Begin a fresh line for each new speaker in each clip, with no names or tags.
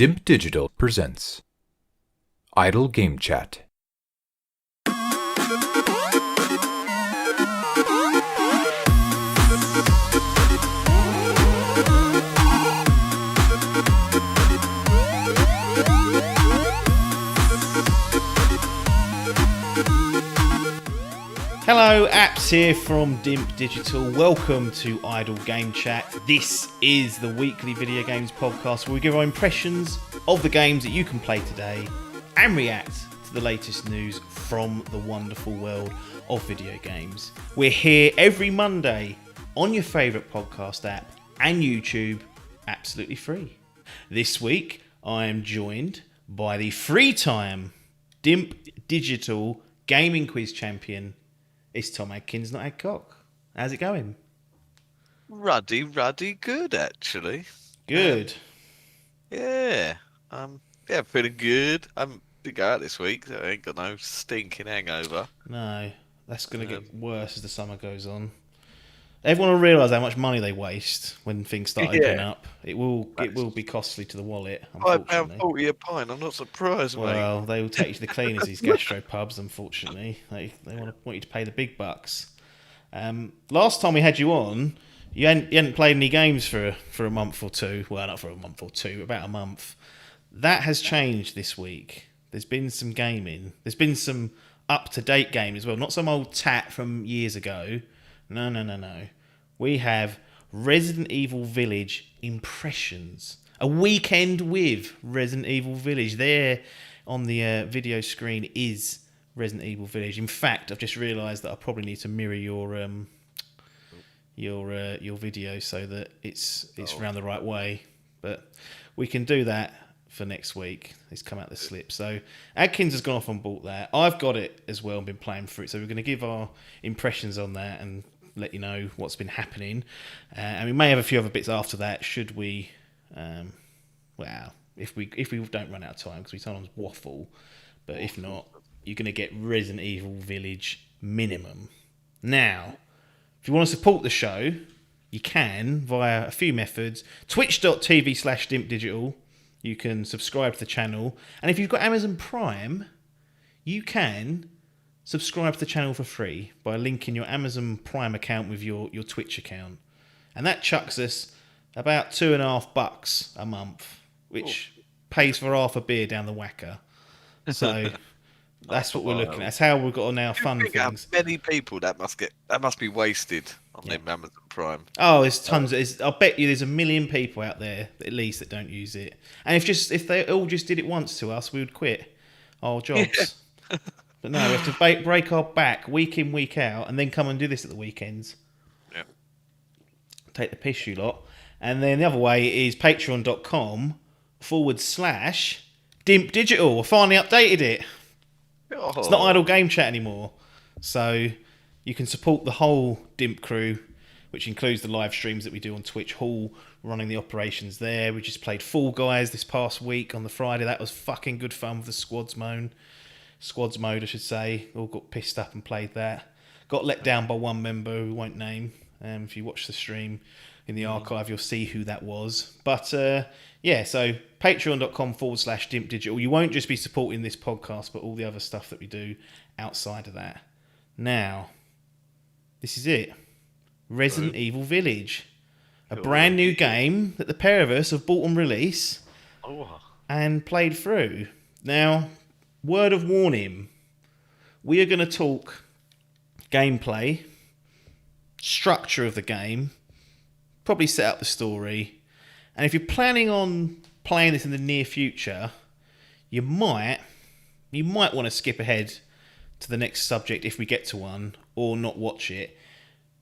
Dimp Digital presents Idle Game Chat.
Hello, Apps here from Dimp Digital. Welcome to Idle Game Chat. This is the weekly video games podcast where we give our impressions of the games that you can play today and react to the latest news from the wonderful world of video games. We're here every Monday on your favourite podcast app and YouTube, absolutely free. This week, I am joined by the three-time Dimp Digital Gaming Quiz Champion. It's Tom Adkins, not Adcock. How's it going?
Ruddy good, actually.
Good.
Yeah, feeling good. I didn't go out this week, so I ain't got no stinking hangover.
No, that's going to get worse as the summer goes on. Everyone will realise how much money they waste when things start opening up. It will be costly to the wallet, unfortunately.
£5.40 a pint, I'm not surprised, mate.
Well, they will take you to the cleaners, these gastropubs, unfortunately. They want you to pay the big bucks. Last time we had you on, you hadn't played any games for a month or two. Well, not for a month or two, about a month. That has changed this week. There's been some gaming. There's been some up-to-date gaming as well. Not some old tat from years ago. No. We have Resident Evil Village Impressions. A weekend with Resident Evil Village. There on the video screen is Resident Evil Village. In fact, I've just realised that I probably need to mirror your video so that it's around the right way. But we can do that for next week. It's come out the slip. So Adkins has gone off and bought that. I've got it as well and been playing through it. So we're going to give our impressions on that and let you know what's been happening. And we may have a few other bits after that should we... if we don't run out of time, because we sometimes waffle. But if not, you're going to get Resident Evil Village minimum. Now, if you want to support the show, you can via a few methods. Twitch.tv/Dimp Digital. You can subscribe to the channel. And if you've got Amazon Prime, you can subscribe to the channel for free by linking your Amazon Prime account with your Twitch account. And that chucks us about $2.50 a month, which pays for half a beer down the whacker. So that's what we're looking at. That's how we've got to now fund things.
Many people that must be wasted on them Amazon Prime.
Oh, there's tons. I'll bet you there's a million people out there at least that don't use it. And if they all just did it once to us, we would quit our jobs. Yeah. But no, we have to break our back week in, week out, and then come and do this at the weekends.
Yeah.
Take the piss, you lot. And then the other way is patreon.com/Dimp Digital. I finally updated it. Oh. It's not Idle Game Chat anymore. So you can support the whole Dimp crew, which includes the live streams that we do on Twitch, Hall running the operations there. We just played Fall Guys this past week on the Friday. That was fucking good fun with the squads mode, I should say. All got pissed up and played that. Got let down by one member who we won't name. If you watch the stream in the archive, you'll see who that was. But so patreon.com/Dimp Digital. You won't just be supporting this podcast, but all the other stuff that we do outside of that. Now, this is it. Resident Evil Village. A brand new game that the pair of us have bought on release and played through. Now, word of warning, we are going to talk gameplay, structure of the game, probably set up the story, and if you're planning on playing this in the near future, you might want to skip ahead to the next subject if we get to one, or not watch it,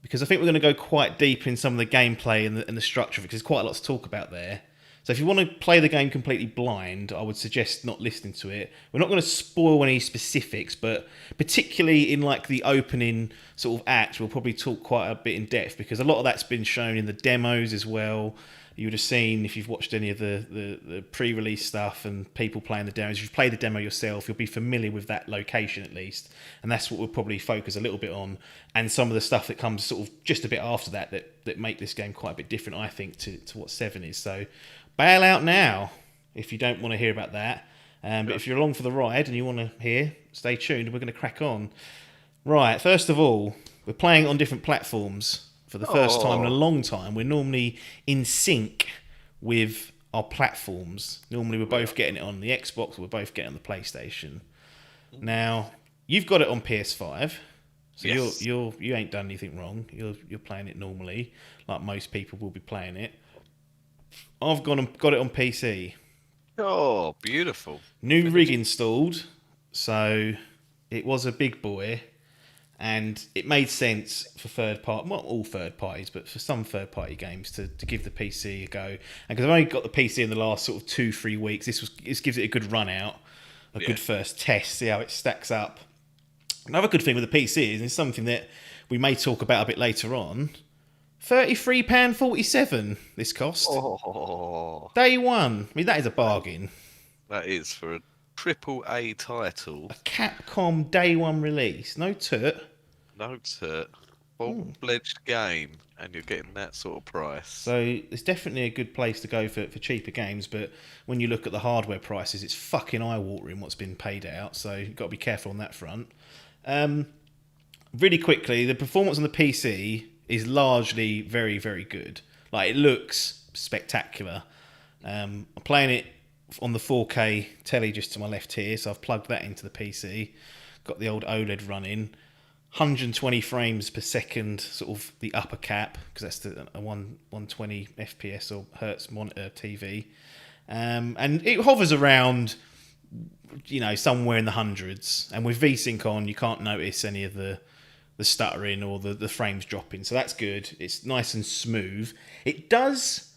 because I think we're going to go quite deep in some of the gameplay and the structure, because there's quite a lot to talk about there. So if you want to play the game completely blind, I would suggest not listening to it. We're not going to spoil any specifics, but particularly in like the opening sort of act, we'll probably talk quite a bit in depth, because a lot of that's been shown in the demos as well. You would have seen, if you've watched any of the pre-release stuff and people playing the demos, if you've played the demo yourself, you'll be familiar with that location at least. And that's what we'll probably focus a little bit on. And some of the stuff that comes sort of just a bit after that make this game quite a bit different, I think, to what 7 is. So bail out now. if you don't want to hear about that. But if you're along for the ride and you want to hear, stay tuned. We're going to crack on. Right, first of all, we're playing on different platforms for the first time in a long time. We're normally in sync with our platforms. Normally we're both getting it on the Xbox, or we're both getting it on the PlayStation. Now, you've got it on PS5, so
Yes.
you ain't done anything wrong. You're playing it normally, like most people will be playing it. I've got it on PC.
Oh, beautiful.
New rig installed, so it was a big boy, and it made sense for third party, not all third parties, but for some third party games to give the PC a go. And because I've only got the PC in the last sort of 2-3 weeks, this gives it a good run out, a good first test, see how it stacks up. Another good thing with the PC is, and it's something that we may talk about a bit later on, £33.47 this cost.
Oh,
Day one. I mean, that is a bargain.
that is for a AAA title.
Capcom day one release. No tut.
No tut. Full-fledged game, and you're getting that sort of price.
So it's definitely a good place to go for cheaper games, but when you look at the hardware prices, it's fucking eye-watering what's been paid out, so you've got to be careful on that front. Really quickly, the performance on the PC is largely very, very good. Like, it looks spectacular. I'm playing it on the 4K telly just to my left here, so I've plugged that into the PC. Got the old OLED running. 120 frames per second, sort of the upper cap, because that's a 120 FPS or hertz monitor TV. And it hovers around, somewhere in the hundreds. And with VSync on, you can't notice any of the stuttering or the frames dropping, so that's good. It's nice and smooth. It does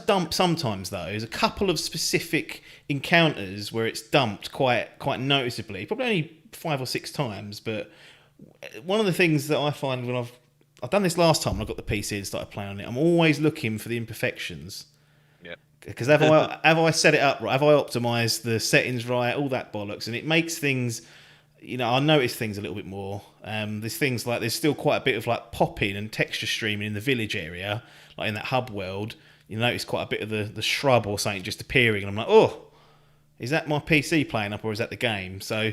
dump sometimes though. There's a couple of specific encounters where it's dumped quite noticeably, probably only 5 or 6 times. But one of the things that I find when I've done this last time when I got the PC and started playing on it, I'm always looking for the imperfections.
Yeah.
Because have I set it up right? Have I optimized the settings right? All that bollocks, and it makes things. I notice things a little bit more. There's things like there's still quite a bit of like popping and texture streaming in the village area, like in that hub world. You notice quite a bit of the shrub or something just appearing, and I'm like, oh, is that my PC playing up or is that the game? So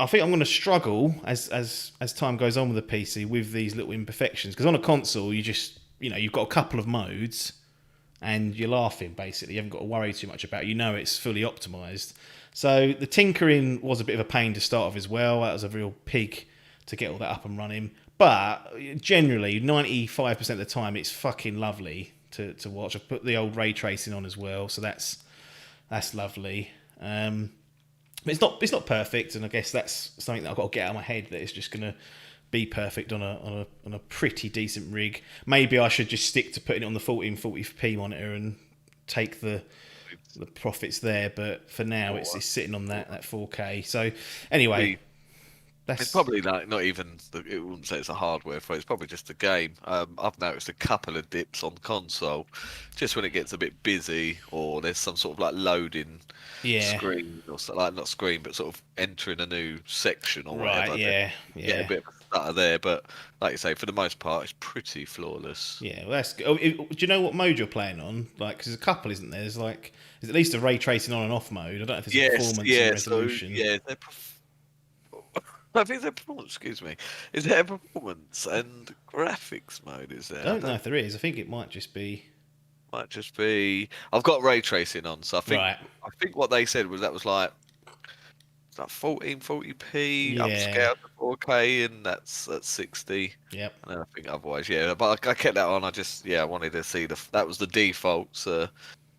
I think I'm going to struggle as time goes on with the PC with these little imperfections, because on a console you just you've got a couple of modes and you're laughing basically. You haven't got to worry too much about it. It's fully optimized. So the tinkering was a bit of a pain to start off as well. That was a real pig to get all that up and running. But generally, 95% of the time, it's fucking lovely to watch. I've put the old ray tracing on as well, so that's lovely. But it's not perfect, and I guess that's something that I've got to get out of my head, that it's just going to be perfect on a pretty decent rig. Maybe I should just stick to putting it on the 1440p monitor and take the profits there, but for now it's sitting on that 4K. So anyway,
it's probably not even it wouldn't say it's a hardware fault, it's probably just a game. I've noticed a couple of dips on console just when it gets a bit busy, or there's some sort of like loading screen, or like not screen but sort of entering a new section or whatever.
Yeah.
Get a bit of a stutter there, but like you say, for the most part it's pretty flawless.
Yeah, well, that's good. Do you know what mode you're playing on? Like, because there's a couple, isn't there? There's at least a ray tracing on and off mode. I don't know if there's a performance or resolution.
I think they're performance. Excuse me. Is there a performance and graphics mode? Is there?
I don't know if there is. I think it might just be.
I've got ray tracing on, so I think what they said was that was like 1440p upscaled to 4K, and that's at 60.
Yep.
And I think otherwise, but I kept that on. I wanted to see that was the default, so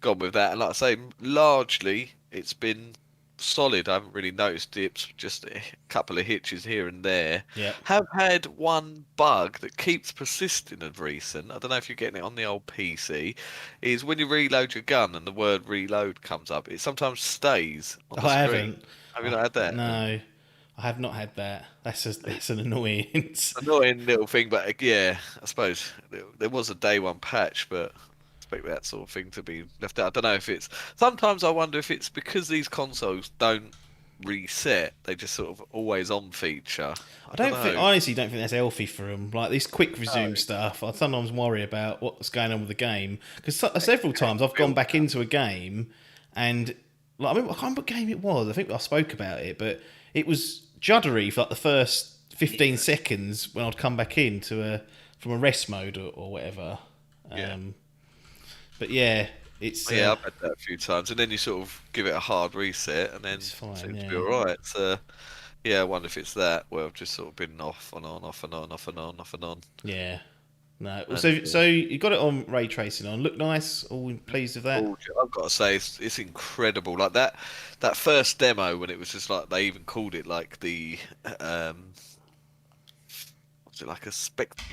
gone with that. And like I say, largely it's been solid. I haven't really noticed dips, just a couple of hitches here and there.
Yeah.
Have had one bug that keeps persisting of recent. I don't know if you're getting it on the old PC. Is when you reload your gun and the word reload comes up, it sometimes stays on the screen.
Haven't.
Have you not had that?
No, I have not had that. That's an annoyance.
Annoying little thing, but I suppose there was a day one patch, but expect that sort of thing to be left out. I don't know if it's. Sometimes I wonder if it's because these consoles don't reset; they just sort of always on feature.
I honestly don't think that's healthy for them. Like this quick resume stuff, I sometimes worry about what's going on with the game, because several times I've gone back into a game and like, I can't remember what game it was. I think I spoke about it, but it was juddery for like the first 15 seconds when I'd come back in from a rest mode or whatever. But yeah, it's
Yeah, I've had that a few times, and then you sort of give it a hard reset, and then
it's fine,
seems to be
yeah.
all right. So, yeah, I wonder if it's that where I've just sort of been off and on, off and on, off and on, off and on.
Yeah. No.
And,
So you got it on ray tracing on. Look nice. All pleased with that.
I've got to say, it's incredible. Like that first demo when it was just like they even called it like the was it like a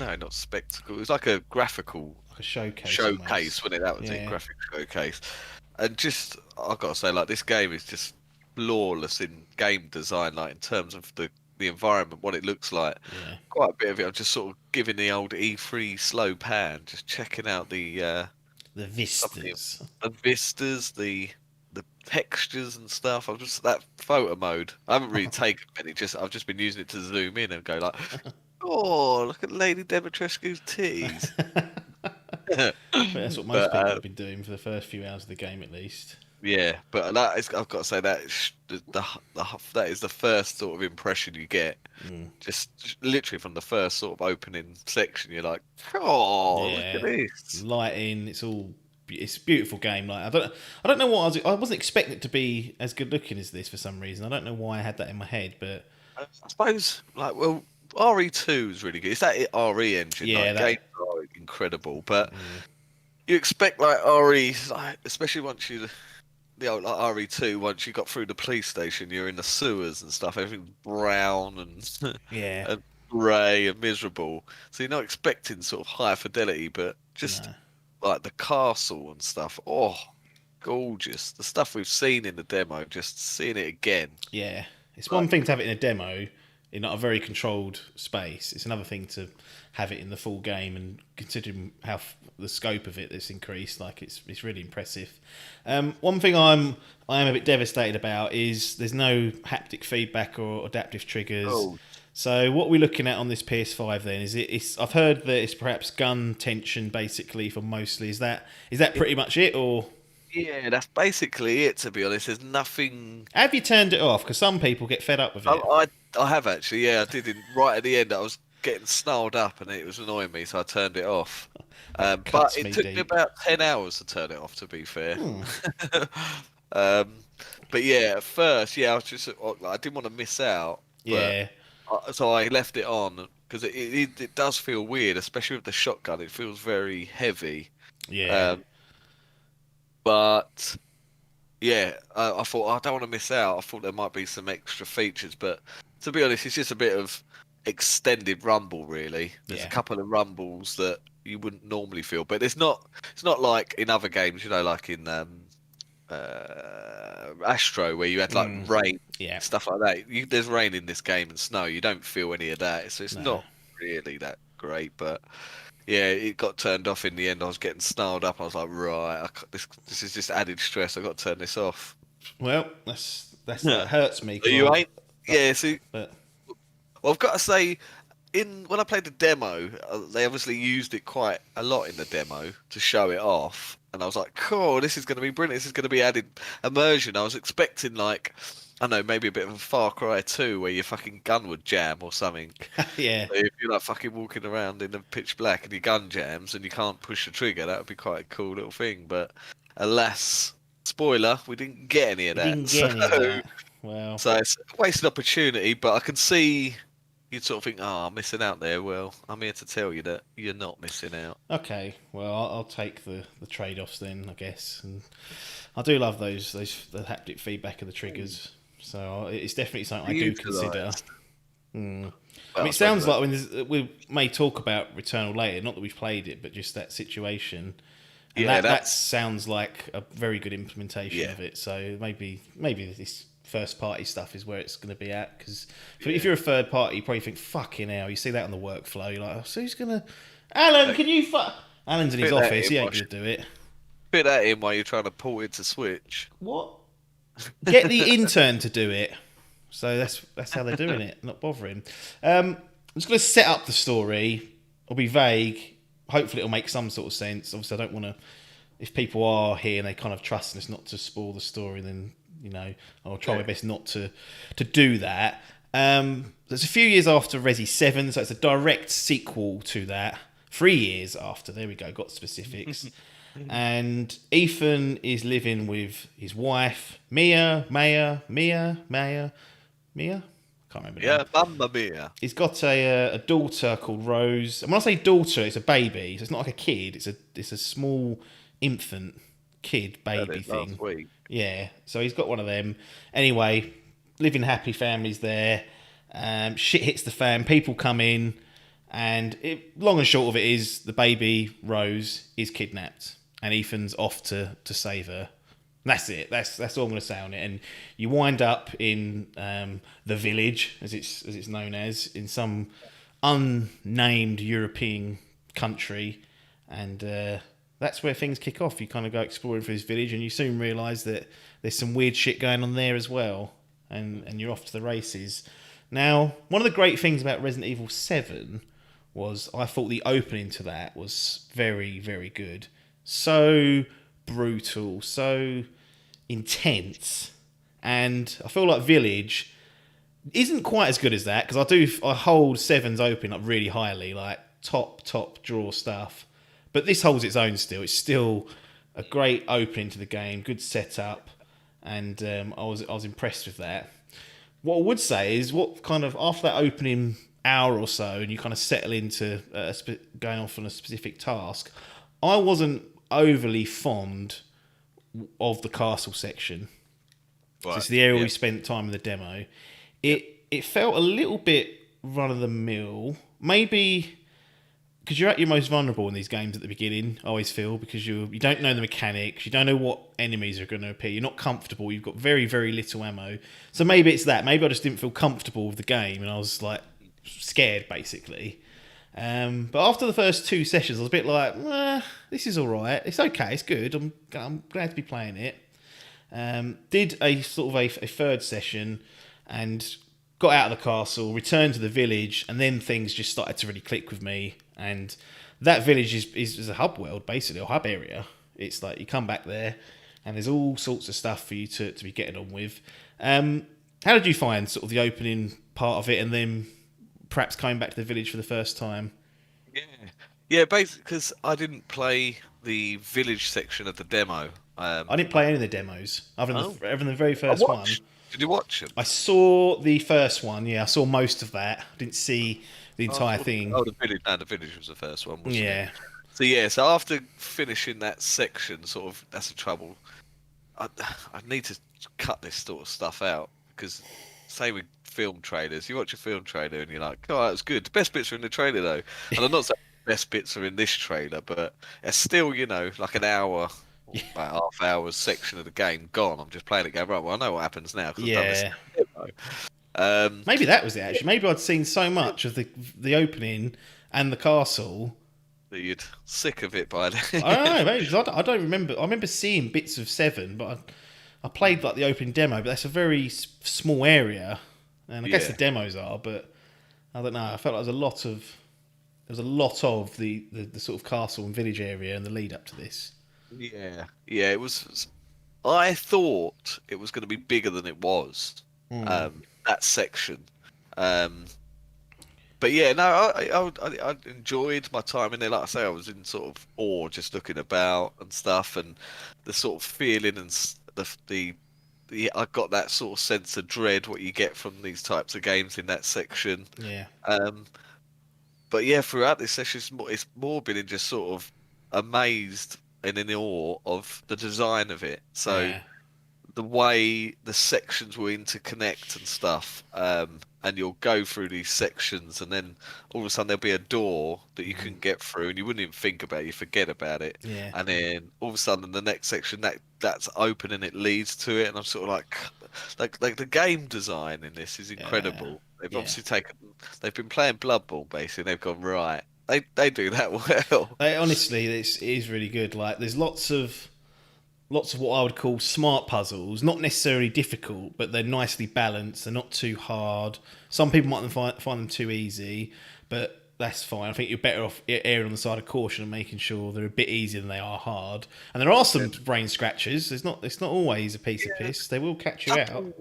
no, not spectacle. It was like a graphical
Like a showcase.
showcase, wasn't it? That was
Yeah.
it, graphic showcase. And just I've got to say, like this game is just flawless in game design, like in terms of the environment, what it looks like.
Yeah.
Quite a bit of it. I'm just sort of giving the old E3 slow pan, just checking out the
vistas.
the vistas, the textures and stuff. I've just that photo mode. I haven't really taken many. I've just been using it to zoom in and go like, oh, look at Lady Demetrescu's titties.
That's what most people have been doing for the first few hours of the game, at least.
Yeah, but I've got to say that that is the first sort of impression you get. Just literally from the first sort of opening section, you're like, oh, look at this
lighting. It's a beautiful game. Like I don't know what I wasn't expecting it to be as good looking as this for some reason. I don't know why I had that in my head, but
I suppose RE2 is really good. It's that RE engine.
Yeah,
games are incredible, but you expect like RE, like, especially once the old like RE2, once you got through the police station, you're in the sewers and stuff. Everything's brown and and grey and miserable. So you're not expecting sort of high fidelity, but just like the castle and stuff. Oh, gorgeous! The stuff we've seen in the demo, just seeing it again.
Yeah, it's one thing to have it in a demo in not a very controlled space. It's another thing to have it in the full game, and considering how the scope of it that's increased, like it's really impressive. One thing I am a bit devastated about is there's no haptic feedback or adaptive triggers. So what we're looking at on this PS5 then is I've heard that it's perhaps gun tension basically for mostly. Is that pretty much it, or?
Yeah, that's basically it. To be honest, there's nothing.
Have you turned it off? Because some people get fed up with it.
I have actually. Yeah, I did. Right at the end, I was getting snarled up and it was annoying me, so I turned it off. But it took me about 10 hours to turn it off, to be fair. But yeah, at first, I was just I didn't want to miss out. So I left it on because it does feel weird, especially with the shotgun. It feels very heavy. But yeah, I thought I don't want to miss out. I thought there might be some extra features, but to be honest, it's just a bit of extended rumble. Really, there's a couple of rumbles that you wouldn't normally feel, but it's not like in other games, like in Astro, where you had like rain, stuff like that. There's rain in this game and snow. You don't feel any of that, so it's not really that great. But yeah, it got turned off in the end. I was getting snarled up. I was like, right, this is just added stress. I got to turn this off.
Well, that hurts me.
You ain't. Yeah, see. Well, I've got to say, when I played the demo, they obviously used it quite a lot in the demo to show it off, and I was like, cool, this is going to be brilliant. This is going to be added immersion. I was expecting like, I don't know, maybe a bit of a Far Cry 2 where your fucking gun would jam or something.
Yeah.
So if you're like fucking walking around in the pitch black and your gun jams and you can't push the trigger, that would be quite a cool little thing. But alas, spoiler, we didn't get any of that.
Well,
so it's a wasted opportunity, but I can see you'd sort of think, I'm missing out there. Well, I'm here to tell you that you're not missing out.
Okay, well, I'll take the trade-offs then, I guess. And I do love the haptic feedback of the triggers, so it's definitely something I do consider. I mean, it sounds like we may talk about Returnal later, not that we've played it, but just that situation. And that sounds like a very good implementation of it. So maybe this first party stuff is where it's going to be at, because if you're a third party, you probably think, fucking hell, you see that on the workflow, you're like, so who's gonna Alan, can you Alan's in his office, he ain't gonna do it.
Fit that in while you're trying to port it to Switch.
What? Get the intern to do it. So that's how they're doing it, not bothering. I'm just going to set up the story. I'll be vague. Hopefully it'll make some sort of sense. Obviously I don't want to if people are here and they kind of trust us not to spoil the story, then I'll try my best not to do that. There's a few years after Resi 7, so it's a direct sequel to that. 3 years after, there we go, got specifics. And Ethan is living with his wife, Mia. Can't remember.
Yeah, Mamma Mia.
He's got a daughter called Rose. And when I say daughter, it's a baby. So it's not like a kid. It's a small infant kid baby thing.
Last week.
Yeah. So he's got one of them. Anyway, living happy families there. Shit hits the fan. People come in, and long and short of it is the baby Rose is kidnapped, and Ethan's off to save her. That's it. That's all I'm going to say on it. And you wind up in the village, as it's known as, in some unnamed European country, and that's where things kick off. You kind of go exploring through this village, and you soon realise that there's some weird shit going on there as well, and you're off to the races. Now, one of the great things about Resident Evil 7 was I thought the opening to that was very, very good. So brutal, so intense, and I feel like Village isn't quite as good as that, because I hold 7's opening up really highly, like top draw stuff, but this holds its own still. It's still a great opening to the game, good setup, and I was impressed with that. What I would say is, what kind of after that opening hour or so, and you kind of settle into going off on a specific task, I wasn't overly fond of the castle section. Right. So it's the area we spent time in the demo. It felt a little bit run of the mill, maybe because you're at your most vulnerable in these games at the beginning. I always feel, because you don't know the mechanics, you don't know what enemies are going to appear, you're not comfortable, you've got very, very little ammo. So maybe it's that. Maybe I just didn't feel comfortable with the game, and I was like scared basically. But after the first 2 sessions, I was a bit like, this is all right. It's okay. It's good. I'm glad to be playing it. Did a sort of a third session and got out of the castle, returned to the village, and then things just started to really click with me. And that village is a hub world, basically, a hub area. It's like you come back there, and there's all sorts of stuff for you to be getting on with. How did you find sort of the opening part of it, and then perhaps coming back to the village for the first time?
Yeah, basically, because I didn't play the village section of the demo.
I didn't play any of the demos, other than the very first one.
Did you watch them?
I saw the first one, yeah. I saw most of that. I didn't see the entire thing.
Oh, the village was the first one, wasn't
it?
So after finishing that section, sort of, that's the trouble. I need to cut this sort of stuff out, because say with film trailers, you watch a film trailer and you're like, oh, that was good. The best bits are in the trailer though. And I'm not saying the best bits are in this trailer, but it's still, like an hour, like half hour section of the game gone. I'm just playing it going, right, well, I know what happens now.
Yeah. Maybe that was it, actually. Maybe I'd seen so much of the opening and the castle
that you'd sick of it by then.
I don't know, maybe, because I don't remember. I remember seeing bits of 7, but I played like the opening demo, but that's a very small area, and I guess the demos are, but I don't know. I felt like there was a lot of the sort of castle and village area in the lead up to this.
Yeah, it was. I thought it was going to be bigger than it was. That section. But yeah, no, I enjoyed my time in there. Like I say, I was in sort of awe just looking about and stuff, and the sort of feeling and I got that sort of sense of dread what you get from these types of games in that section.
Yeah.
But yeah, throughout this session, it's more been just sort of amazed and in awe of the design of it. So the way the sections will interconnect and stuff, and you'll go through these sections, and then all of a sudden there'll be a door that you can get through, and you wouldn't even think about it, you forget about it.
Yeah.
And then all of a sudden the next section that's open and it leads to it, and I'm sort of like the game design in this is incredible. They've obviously they've been playing Bloodborne basically, and they've gone, right, they do that well.
Honestly, it is really good. Like, there's lots of what I would call smart puzzles, not necessarily difficult, but they're nicely balanced. They're not too hard. Some people might find them too easy, but that's fine. I think you're better off erring on the side of caution and making sure they're a bit easier than they are hard. And there are some brain scratchers. It's not always a piece of piss. They will catch you out.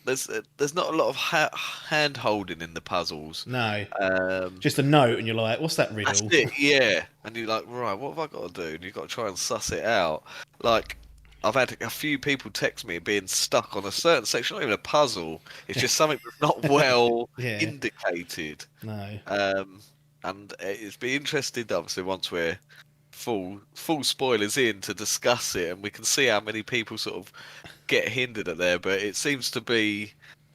There's not a lot of hand holding in the puzzles.
No,
Um,
just a note, and you're like, "What's that
that's
riddle?"
it, yeah. And you're like, right, what have I got to do? And you've got to try and suss it out. Like, I've had a few people text me being stuck on a certain section, not even a puzzle. It's just something that's not well
Yeah.
indicated.
No.
And it's be interesting, obviously, once we're full spoilers in to discuss it, and we can see how many people sort of get hindered at there. But it seems to be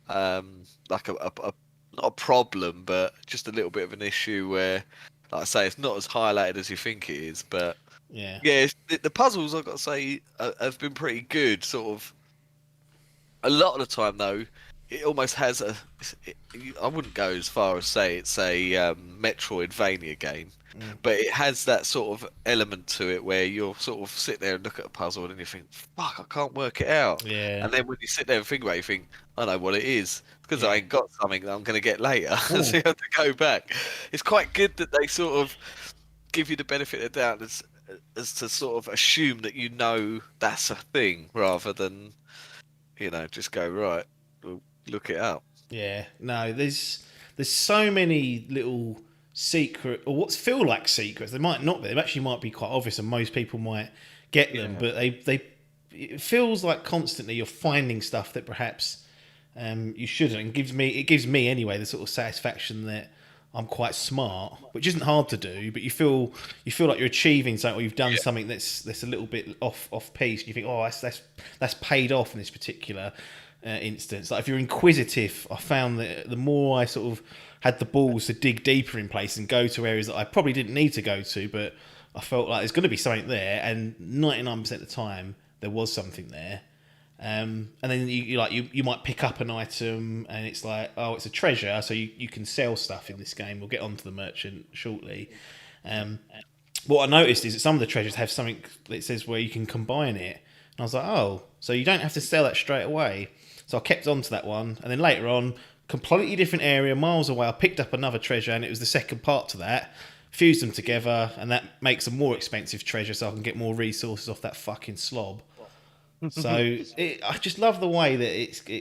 like a not a problem, but just a little bit of an issue where, like I say, it's not as highlighted as you think it is. But
Yeah.
the puzzles, I've got to say, have been pretty good. Sort of a lot of the time, though, it almost has I wouldn't go as far as say it's a Metroidvania game, but it has that sort of element to it where you'll sort of sit there and look at a puzzle and then you think, "Fuck, I can't work it out."
Yeah.
And then when you sit there and think about it, you think, "I know what it is," because
Yeah.
I ain't got something that I'm going to get later, so you have to go back. It's quite good that they sort of give you the benefit of the doubt as to sort of assume that you know that's a thing rather than just go right. We'll look it up.
Yeah, no, there's so many little secret or what feel like secrets. They might not be. They actually might be quite obvious, and most people might get them. But it feels like constantly you're finding stuff that perhaps you shouldn't. And it gives me anyway the sort of satisfaction that I'm quite smart, which isn't hard to do. But you feel like you're achieving something, or you've done something that's a little bit off piece. And you think, oh, that's paid off in this particular instance. Like if you're inquisitive, I found that the more I sort of had the balls to dig deeper in places and go to areas that I probably didn't need to go to, but I felt like there's going to be something there, and 99% of the time there was something there. And then you might pick up an item and it's like, oh, it's a treasure, so you can sell stuff in this game. We'll get onto the merchant shortly. What I noticed is that some of the treasures have something that says where you can combine it, and I was like, oh, so you don't have to sell that straight away. So I kept on to that one, and then later on, completely different area, miles away, I picked up another treasure, and it was the second part to that. Fused them together, and that makes a more expensive treasure, so I can get more resources off that fucking slob. So I just love the way that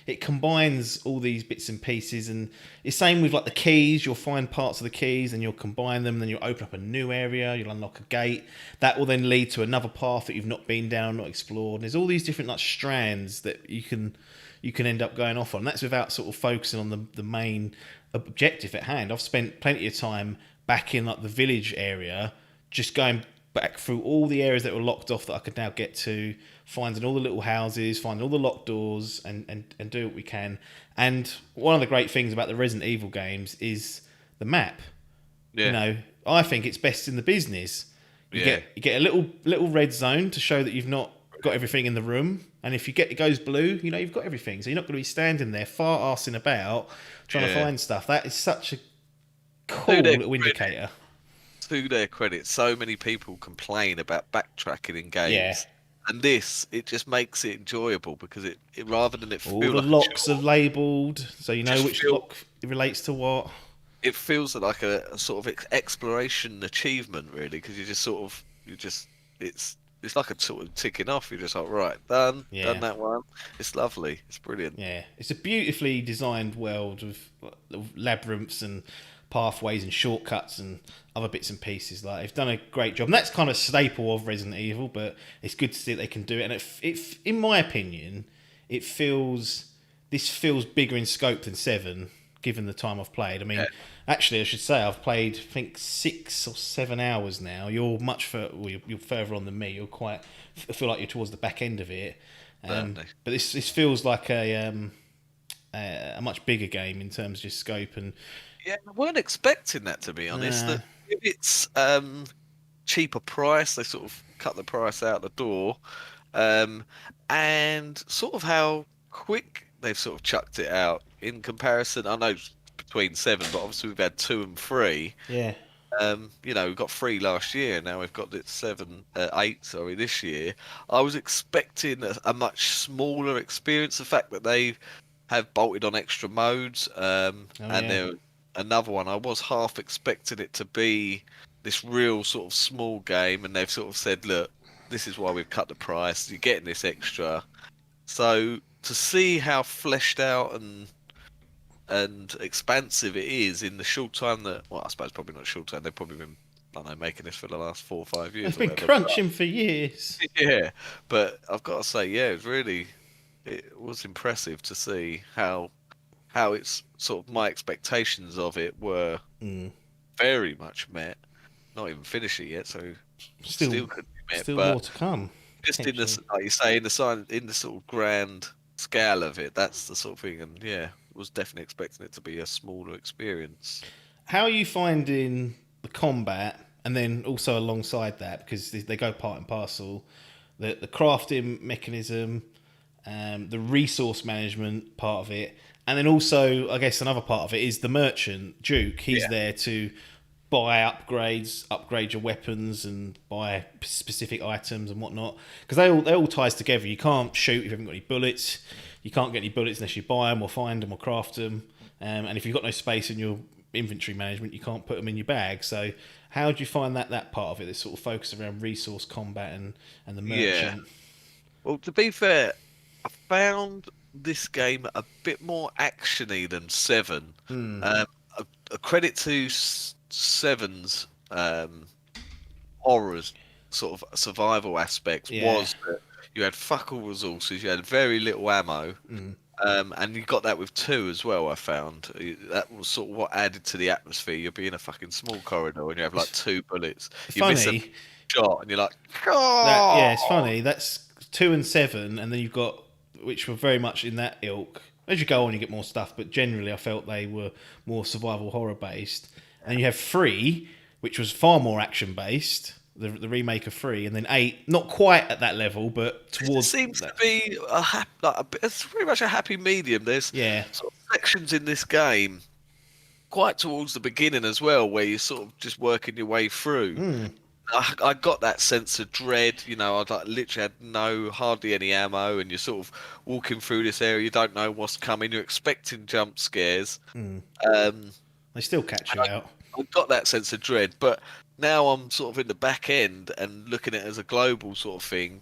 it combines all these bits and pieces, and it's same with like the keys. You'll find parts of the keys and you'll combine them, then you'll open up a new area, you'll unlock a gate that will then lead to another path that you've not been down, not explored. And there's all these different like strands that you can end up going off on. That's without sort of focusing on the main objective at hand. I've spent plenty of time back in like the village area, just going back through all the areas that were locked off that I could now get to, finding all the little houses, finding all the locked doors, and do what we can. And one of the great things about the Resident Evil games is the map.
Yeah.
I think it's best in the business. You get a little red zone to show that you've not got everything in the room, and if it goes blue, you've got everything. So you're not going to be standing there far-arsing about trying to find stuff. That is such a cool little indicator.
To their credit, so many people complain about backtracking in games, and it just makes it enjoyable because it rather than it
all the locks are labelled, so you know which lock relates to what.
It feels like a sort of exploration achievement, really, because it's like a sort of ticking off. You're just like, right, done that one. It's lovely. It's brilliant.
Yeah, it's a beautifully designed world with labyrinths and pathways and shortcuts and other bits and pieces. Like they've done a great job, and that's kind of staple of Resident Evil. But it's good to see that they can do it. And it in my opinion, this feels bigger in scope than 7, given the time I've played. I mean, actually, I should say I've played I think 6 or 7 hours now. You're you're further on than me. I feel like you're towards the back end of it. But this feels like a much bigger game in terms of just scope and.
Yeah, I weren't expecting that, to be honest. That if it's cheaper price, they sort of cut the price out the door, and sort of how quick they've sort of chucked it out in comparison. I know between 7, but obviously we've had 2 and 3.
Yeah.
We got 3 last year. Now we've got 8. Sorry, this year. I was expecting a much smaller experience. The fact that they have bolted on extra modes, another one. I was half expecting it to be this real sort of small game, and they've sort of said, look, this is why we've cut the price. You're getting this extra. So to see how fleshed out and expansive it is in the short time that, well, I suppose probably not short time. They've probably been, I don't know, making this for the last 4 or 5 years.
It's been
whatever,
crunching for years.
yeah, but I've got to say, yeah, it was impressive to see how it's sort of my expectations of it were very much met. Not even finished it yet, so still could be met.
Still
but
more to come.
just in the, like you say, in the sort of grand scale of it, that's the sort of thing. And yeah, was definitely expecting it to be a smaller experience.
How are you finding the combat, and then also alongside that, because they go part and parcel, the crafting mechanism, the resource management part of it, and then also, I guess another part of it is the merchant, Duke. He's there to buy upgrades, upgrade your weapons, and buy specific items and whatnot. Because they all ties together. You can't shoot if you haven't got any bullets. You can't get any bullets unless you buy them or find them or craft them. And if you've got no space in your inventory management, you can't put them in your bag. So how do you find that part of it, this sort of focus around resource combat and the merchant?
Yeah. Well, to be fair, I found this game a bit more actiony than 7. A credit to 7's horrors, sort of survival aspects, was that you had fuck all resources, you had very little ammo, and you got that with 2 as well. I found that was sort of what added to the atmosphere. You'll be in a fucking small corridor and you have like 2 bullets. You miss a shot and you're like, oh!
Yeah, it's funny. That's 2 and 7, and then you've got, which were very much in that ilk. As you go on, you get more stuff, but generally I felt they were more survival horror based. And you have 3, which was far more action based, the remake of 3, and then 8, not quite at that level, but towards.
It seems to be it's pretty much a happy medium. There's sort of sections in this game, quite towards the beginning as well, where you're sort of just working your way through. I got that sense of dread. You know, I literally had hardly any ammo, and you're sort of walking through this area. You don't know what's coming. You're expecting jump scares.
They still catch you out.
I got that sense of dread, but now I'm sort of in the back end and looking at it as a global sort of thing.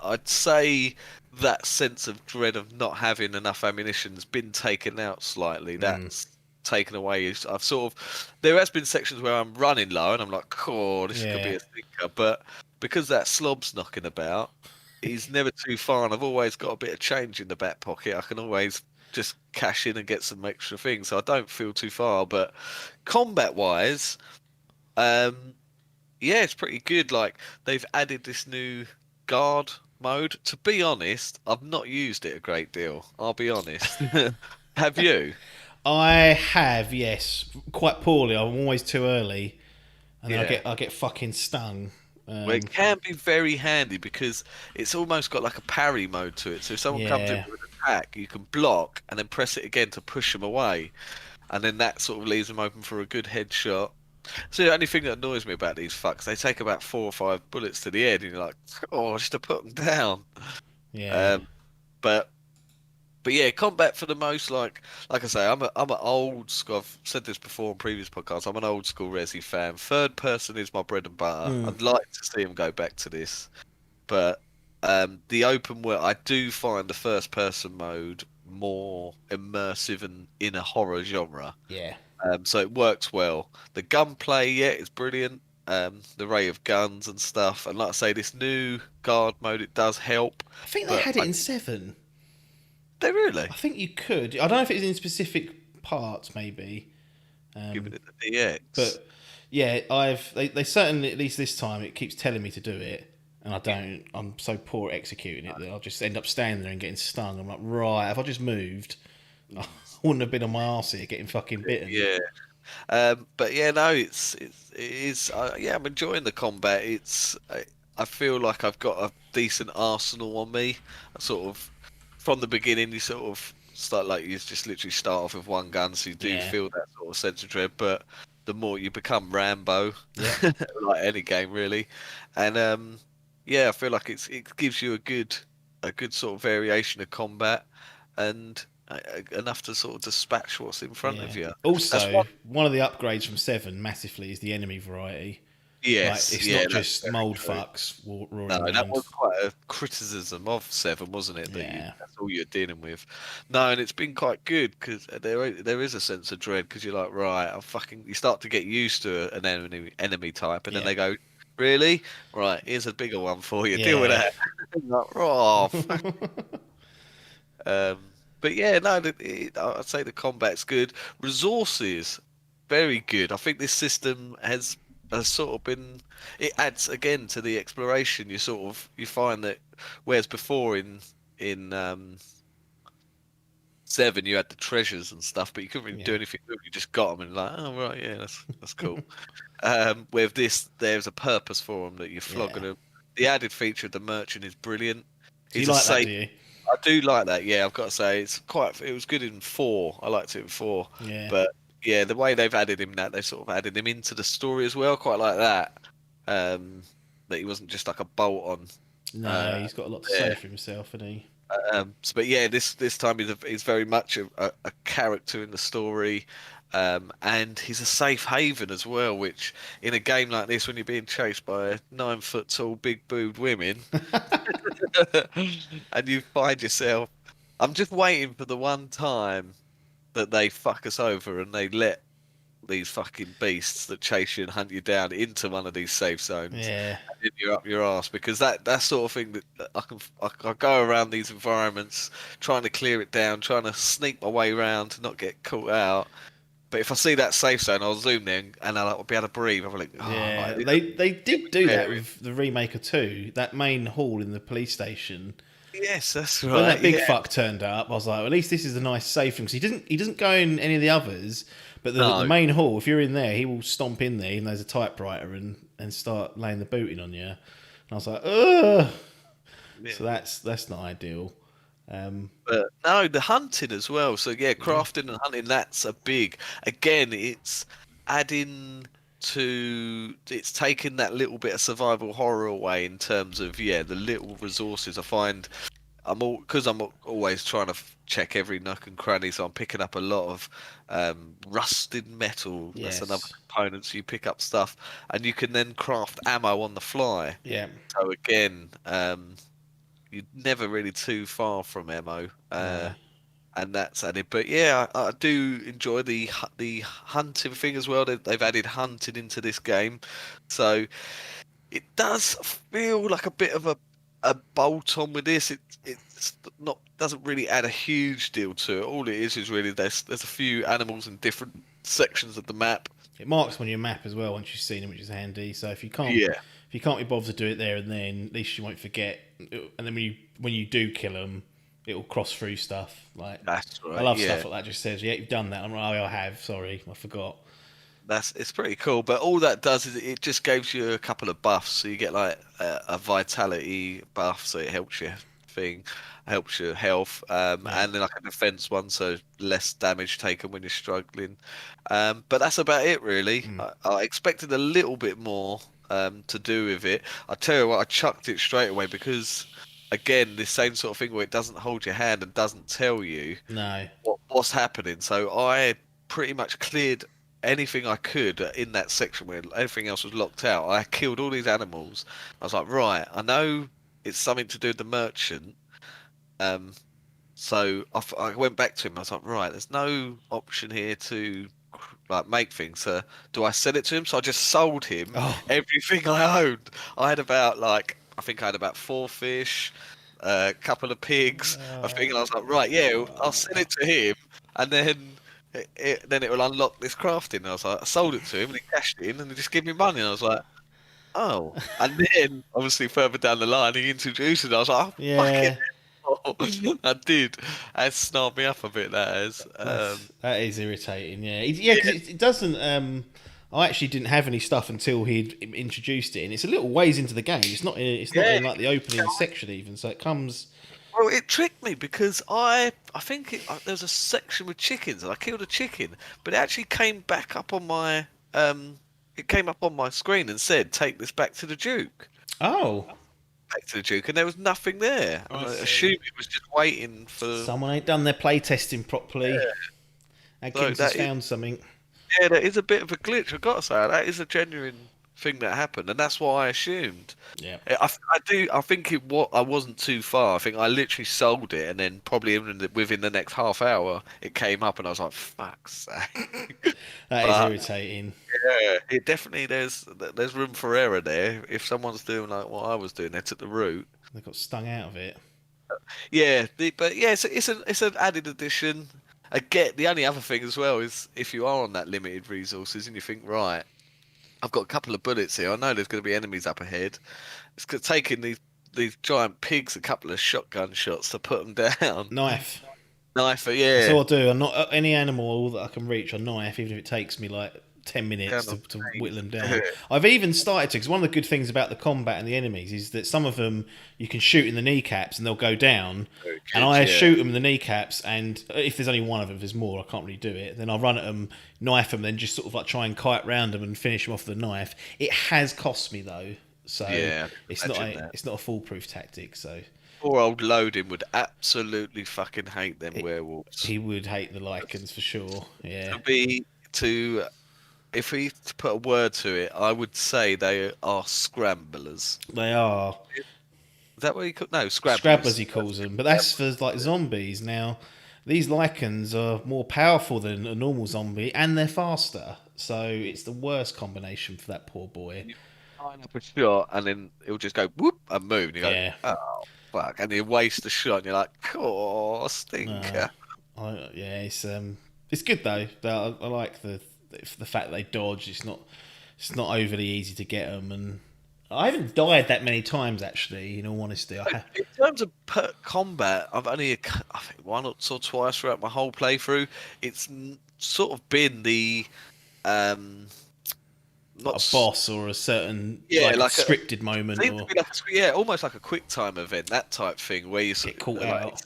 I'd say that sense of dread of not having enough ammunition's been taken out slightly. That's taken away. There has been sections where I'm running low and I'm like, oh, this could be a stinker, but because that slob's knocking about, he's never too far, and I've always got a bit of change in the back pocket. I can always just cash in and get some extra things, so I don't feel too far. But combat wise, it's pretty good. Like, they've added this new guard mode. To be honest, I've not used it a great deal, I'll be honest. Have you?
I have, yes, quite poorly. I'm always too early, and then I get fucking stung.
Well, it can be very handy because it's almost got like a parry mode to it. So if someone comes in with an attack, you can block and then press it again to push them away, and then that sort of leaves them open for a good headshot. So the only thing that annoys me about these fucks, they take about 4 or 5 bullets to the head, and you're like, oh, just to put them down.
Yeah.
But yeah, combat for the most, like I say, I'm an old school. I've said this before on previous podcasts. I'm an old school Resi fan. Third person is my bread and butter. I'd like to see him go back to this, but the open world, I do find the first person mode more immersive and in a horror genre.
Yeah.
So it works well. The gunplay, is brilliant. The array of guns and stuff, and like I say, this new guard mode, it does help.
I think they had it in 7.
They really?
I think you could. I don't know if it's in specific parts, maybe.
Giving it the DX.
But yeah, they certainly, at least this time, it keeps telling me to do it, and I don't. I'm so poor at executing it that I'll just end up standing there and getting stung. I'm like, right, if I just moved, I wouldn't have been on my arse here getting fucking bitten.
Yeah. But yeah, no, it is. I'm enjoying the combat. I feel like I've got a decent arsenal on me. Sort of from the beginning, you sort of start like you just literally start off with one gun, so you do feel that sort of sense of dread. But the more you become Rambo, like any game really, and I feel like it gives you a good sort of variation of combat, and enough to sort of dispatch what's in front of you. That's
Also,
what.
one of the upgrades from 7 massively is the enemy variety. Like,
Yes,
it's
yeah,
not
that's
just
very
mold
true.
fucks roaring
No, that
around.
was quite a criticism of Seven, wasn't it?
Yeah.
That's all you're dealing with. No, and it's been quite good because there is a sense of dread because you're like, right, you start to get used to an enemy type, and then
Yeah.
they go, really, right, here's a bigger one for you. Deal with
Yeah.
that. Like, oh, but yeah, no, I'd say the combat's good. Resources, very good. I think this system has sort of been. It adds again to the exploration. You find that whereas before in 7 you had the treasures and stuff, but you couldn't really do
Yeah.
anything with them. You just got them and like, oh right, yeah, that's cool. With this, there's a purpose for them that you're flogging
Yeah.
them. The added feature of the merchant is brilliant.
So you
He's a
like that,
safe.
do you?
I do like that. Yeah, I've got to say it was good in 4. I liked it in 4,
Yeah.
but yeah, the way they've added him, that they sort of added him into the story as well. Quite like that. Um, that he wasn't just like a bolt on.
No, he's got a lot to say
Yeah.
for himself, and he.
But yeah, this time he's very much a character in the story, and he's a safe haven as well. Which in a game like this, when you're being chased by 9 foot tall, big boobed women, and you find yourself, I'm just waiting for the one time that they fuck us over and they let these fucking beasts that chase you and hunt you down into one of these safe zones,
Yeah.
and then you're up your ass because that sort of thing that I go around these environments trying to clear it down, trying to sneak my way around to not get caught out. But if I see that safe zone, I'll zoom in and I'll be able to breathe. I'm like, oh,
Yeah,
right,
they did do that
area.
with the remake of 2. That main hall in the police station.
Yes, that's
When
right.
that big
Yeah,
fuck turned up, I was like, well, at least this is a nice safe thing. Because he doesn't go in any of the others, but the
no,
main hall, if you're in there, he will stomp in there, even though there's a typewriter, and start laying the booting on you. And I was like, ugh.
yeah.
So that's not ideal.
But no, the hunting as well. So yeah, crafting and hunting, that's a big. Again, it's taking that little bit of survival horror away in terms of the little resources. I find I'm always trying to check every nook and cranny, so I'm picking up a lot of rusted metal. That's another
Yes.
component. So you pick up stuff, and you can then craft ammo on the fly.
Yeah.
So again, you're never really too far from ammo,
No.
and that's added. But yeah, I do enjoy the hunting thing as well. They've added hunting into this game, so it does feel like a bit of a bolt on with this. It's not doesn't really add a huge deal to it. All it is really there's a few animals in different sections of the map.
It marks on your map as well once you've seen them, which is handy. So if you can't
Yeah,
be bothered to do it there and then, at least you won't forget. And then when you do kill them, it'll cross through stuff. Like,
that's right.
I love
Yeah.
stuff like that. Just says, yeah, you've done that. I'm like, oh, I have. Sorry, I forgot.
It's pretty cool, but all that does is it just gives you a couple of buffs. So you get like a vitality buff, so it helps your health,
Yeah.
and then like a defense one, so less damage taken when you're struggling. But that's about it, really. I expected a little bit more to do with it. I tell you what, I chucked it straight away because, again, this same sort of thing where it doesn't hold your hand and doesn't tell you
No.
what's happening. So I pretty much cleared anything I could in that section where everything else was locked out. I killed all these animals. I was like, right, I know it's something to do with the merchant. So I went back to him. I was like, right, there's no option here to like make things. So do I sell it to him? So I just sold him
Oh.
everything I owned. I think I had about 4 fish, a couple of pigs, a thing, and I was like, right, yeah, I'll sell it to him, and then it will unlock this crafting. And I was like, I sold it to him, and he cashed in, and he just gave me money. And I was like, oh. And then obviously further down the line, he introduced it. I was like, oh, fuck it.
Yeah.
I did. That snarled me up a bit. That is.
That is irritating. Yeah. Because it doesn't. I actually didn't have any stuff until he'd introduced it, and it's a little ways into the game. It's not in like the opening section even, so it comes.
Well, it tricked me because I think there was a section with chickens, and I killed a chicken, but it actually came back up on my it came up on my screen and said, "Take this back to the Duke."
Oh.
back to the Duke, and there was nothing there. And I assume it was just waiting for.
Someone ain't done their play testing properly. Adkins has found something.
Yeah, that is a bit of a glitch. I've got to say that is a genuine thing that happened, and that's what I assumed.
Yeah,
I do. I think I wasn't too far. I think I literally sold it, and then probably within the next half hour, it came up, and I was like, "Fuck's sake!"
that is irritating.
Yeah, it definitely there's room for error there. If someone's doing like what I was doing, they took the route.
They got stung out of it.
Yeah, but yeah, it's an added addition. I get the only other thing as well is if you are on that limited resources and you think, right, I've got a couple of bullets here. I know there's going to be enemies up ahead. It's taking these giant pigs a couple of shotgun shots to put them down.
Knife.
Yeah.
That's all I do. I'm not any animal that I can reach a knife, even if it takes me like 10 minutes to whittle them down. I've even started to, because one of the good things about the combat and the enemies is that some of them you can shoot in the kneecaps and they'll go down. And I shoot them in the kneecaps, and if there's only one of them, if there's more, I can't really do it. Then I'll run at them, knife them, then just sort of like try and kite round them and finish them off with the knife. It has cost me though, so it's not a foolproof tactic. So
poor old Loading would absolutely fucking hate them werewolves.
He would hate the lichens for sure. Yeah.
If we to put a word to it, I would say they are scramblers.
They are.
Is that what he called? No, scrabblers.
Scrabblers he calls them, but that's for like zombies. Now, these lichens are more powerful than a normal zombie, and they're faster. So it's the worst combination for that poor boy.
You line up a shot, and then it'll just go whoop and move. And you go, oh fuck, and you waste the shot, and you're like, oh, stinker.
It's good though. I like the fact that they dodge. It's not overly easy to get them, and I haven't died that many times actually. In all honesty,
in terms of combat, I've only I think once or twice throughout my whole playthrough. It's sort of been the
not a boss or a certain like a scripted moment, or
almost like a quick time event, that type thing where you
get caught out.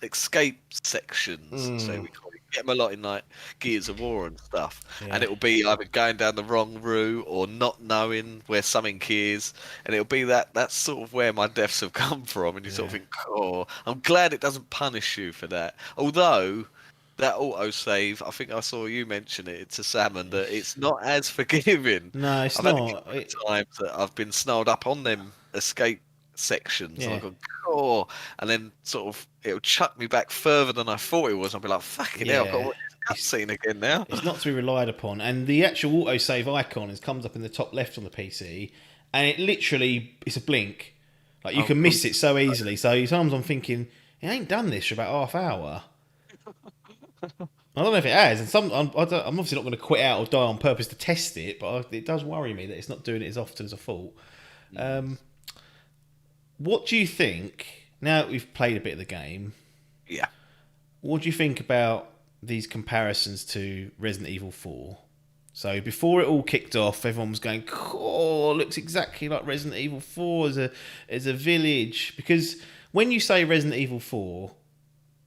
Escape sections. So we call it. Get them a lot in like Gears of War and stuff, and it'll be either going down the wrong route or not knowing where something is, and it'll be that's sort of where my deaths have come from, and you sort of think, oh, I'm glad it doesn't punish you for that. Although that autosave, I think I saw you mention it to Salmon, that it's not as forgiving.
No, it's
I've
not.
Had a couple of times that I've been snarled up on them escape sections, and I've gone, oh, and then sort of it'll chuck me back further than I thought it was. I'll be like, fucking hell, I've got to watch this cutscene again now.
It's not to be relied upon, and the actual autosave icon comes up in the top left on the PC, and it literally it's a blink. Like you can miss it so easily. So sometimes I'm thinking, it ain't done this for about half hour. I don't know if it has, and I'm obviously not going to quit out or die on purpose to test it, but it does worry me that it's not doing it as often as I thought. What do you think, now that we've played a bit of the game, what do you think about these comparisons to Resident Evil 4? So before it all kicked off, everyone was going, oh, looks exactly like Resident Evil 4 as a village. Because when you say Resident Evil 4,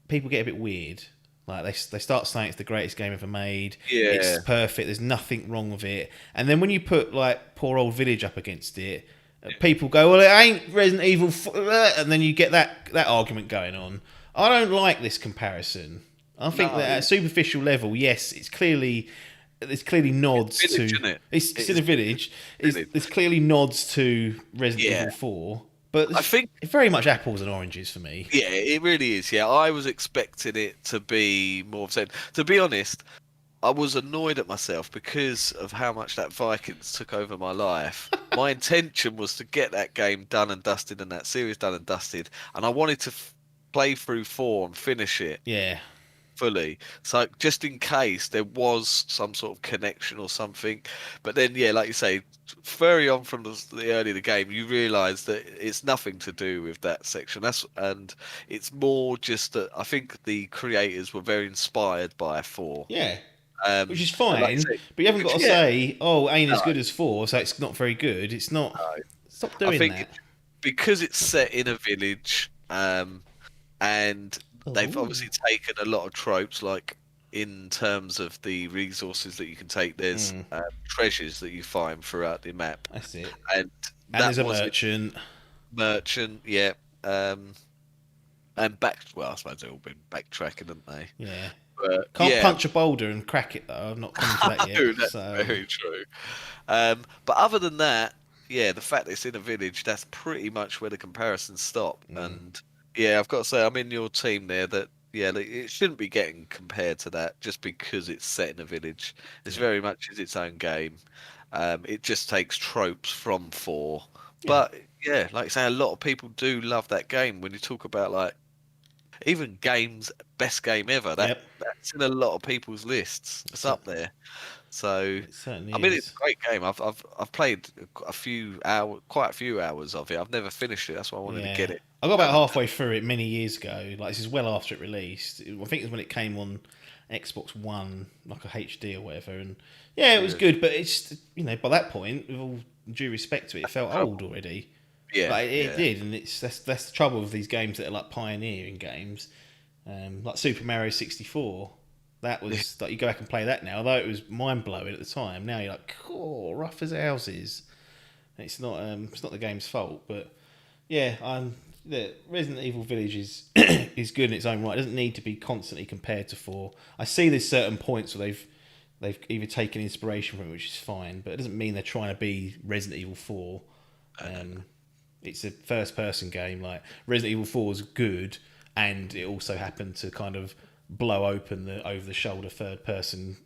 people get a bit weird. Like they start saying it's the greatest game ever made. It's perfect. There's nothing wrong with it. And then when you put like poor old Village up against it, people go, well, it ain't Resident Evil 4, and then you get that argument going on. I don't like this comparison. I think that at a superficial level, yes, it's clearly nods
it's village,
to
isn't it?
It's in a village. There's clearly nods to Resident Evil 4. But I think it's very much apples and oranges for me.
Yeah, it really is. Yeah, I was expecting it to be more of the same. To be honest, I was annoyed at myself because of how much that Vikings took over my life. My intention was to get that game done and dusted and that series done and dusted, and I wanted to play through 4 and finish it.
Yeah.
Fully, so just in case there was some sort of connection or something. But then, yeah, like you say, very on from the early of the game, you realise that it's nothing to do with that section. And it's more just that I think the creators were very inspired by 4.
Yeah. Which is fine, but you haven't got to say, "Oh, ain't as good as 4," so it's not very good. It's not. Stop doing that.
Because it's set in a village, and they've obviously taken a lot of tropes, like in terms of the resources that you can take. There's treasures that you find throughout the map.
That's it.
And
there's a merchant.
merchant, yeah. And well, I suppose they've all been backtracking, haven't they?
Yeah.
But
Can't
yeah,
punch a boulder and crack it though. I've not come to that yet.
no, that's
So
very true. But other than that, yeah, the fact that it's in a village, that's pretty much where the comparisons stop. And yeah, I've got to say, I'm in your team there. That yeah, like, it shouldn't be getting compared to that just because it's set in a village. It's
yeah.
very much is its own game. It just takes tropes from four.
Yeah.
But yeah, like I say, a lot of people do love that game. When you talk about like even games best game ever,
Yep.
that's in a lot of people's lists. It's
So,
up there. So,
it certainly
I mean, it's
is.
a great game. I've played quite a few hours of it. I've never finished it. That's why I wanted to
Yeah.
get it.
I got
I
about
haven't
halfway through it many years ago. Like, this is well after it released. I think it was when it came on Xbox One, like a HD or whatever. And yeah, it was
done-
good, but it's, by that point, with all due respect to it, it felt old already.
Yeah,
Like, it
yeah.
did, and that's the trouble with these games that are like pioneering games. Like Super Mario 64. That was like, you go back and play that now, although it was mind blowing at the time. Now you're like, cool, rough as houses. It's not the game's fault, but yeah, the Resident Evil Village is is good in its own right. It doesn't need to be constantly compared to 4. I see there's certain points where they've either taken inspiration from it, which is fine, but it doesn't mean they're trying to be Resident Evil 4. It's a first person game. Like Resident Evil 4 is good, and it also happened to kind of blow open the over the shoulder third person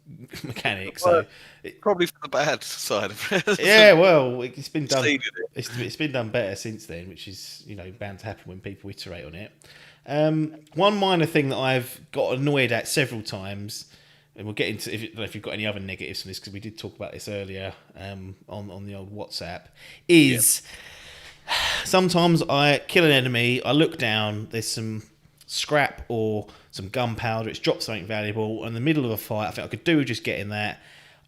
mechanic.
Well,
So
probably for the bad side of it.
yeah, well, it's been done.
Exceeded it.
It's been done better since then, which is bound to happen when people iterate on it. One minor thing that I've got annoyed at several times, and we'll get into if you've got any other negatives from this, because we did talk about this earlier on the old WhatsApp, is sometimes I kill an enemy, I look down, there's some scrap or some gunpowder, it's dropped something valuable, in the middle of a fight, I think I could do with just getting that.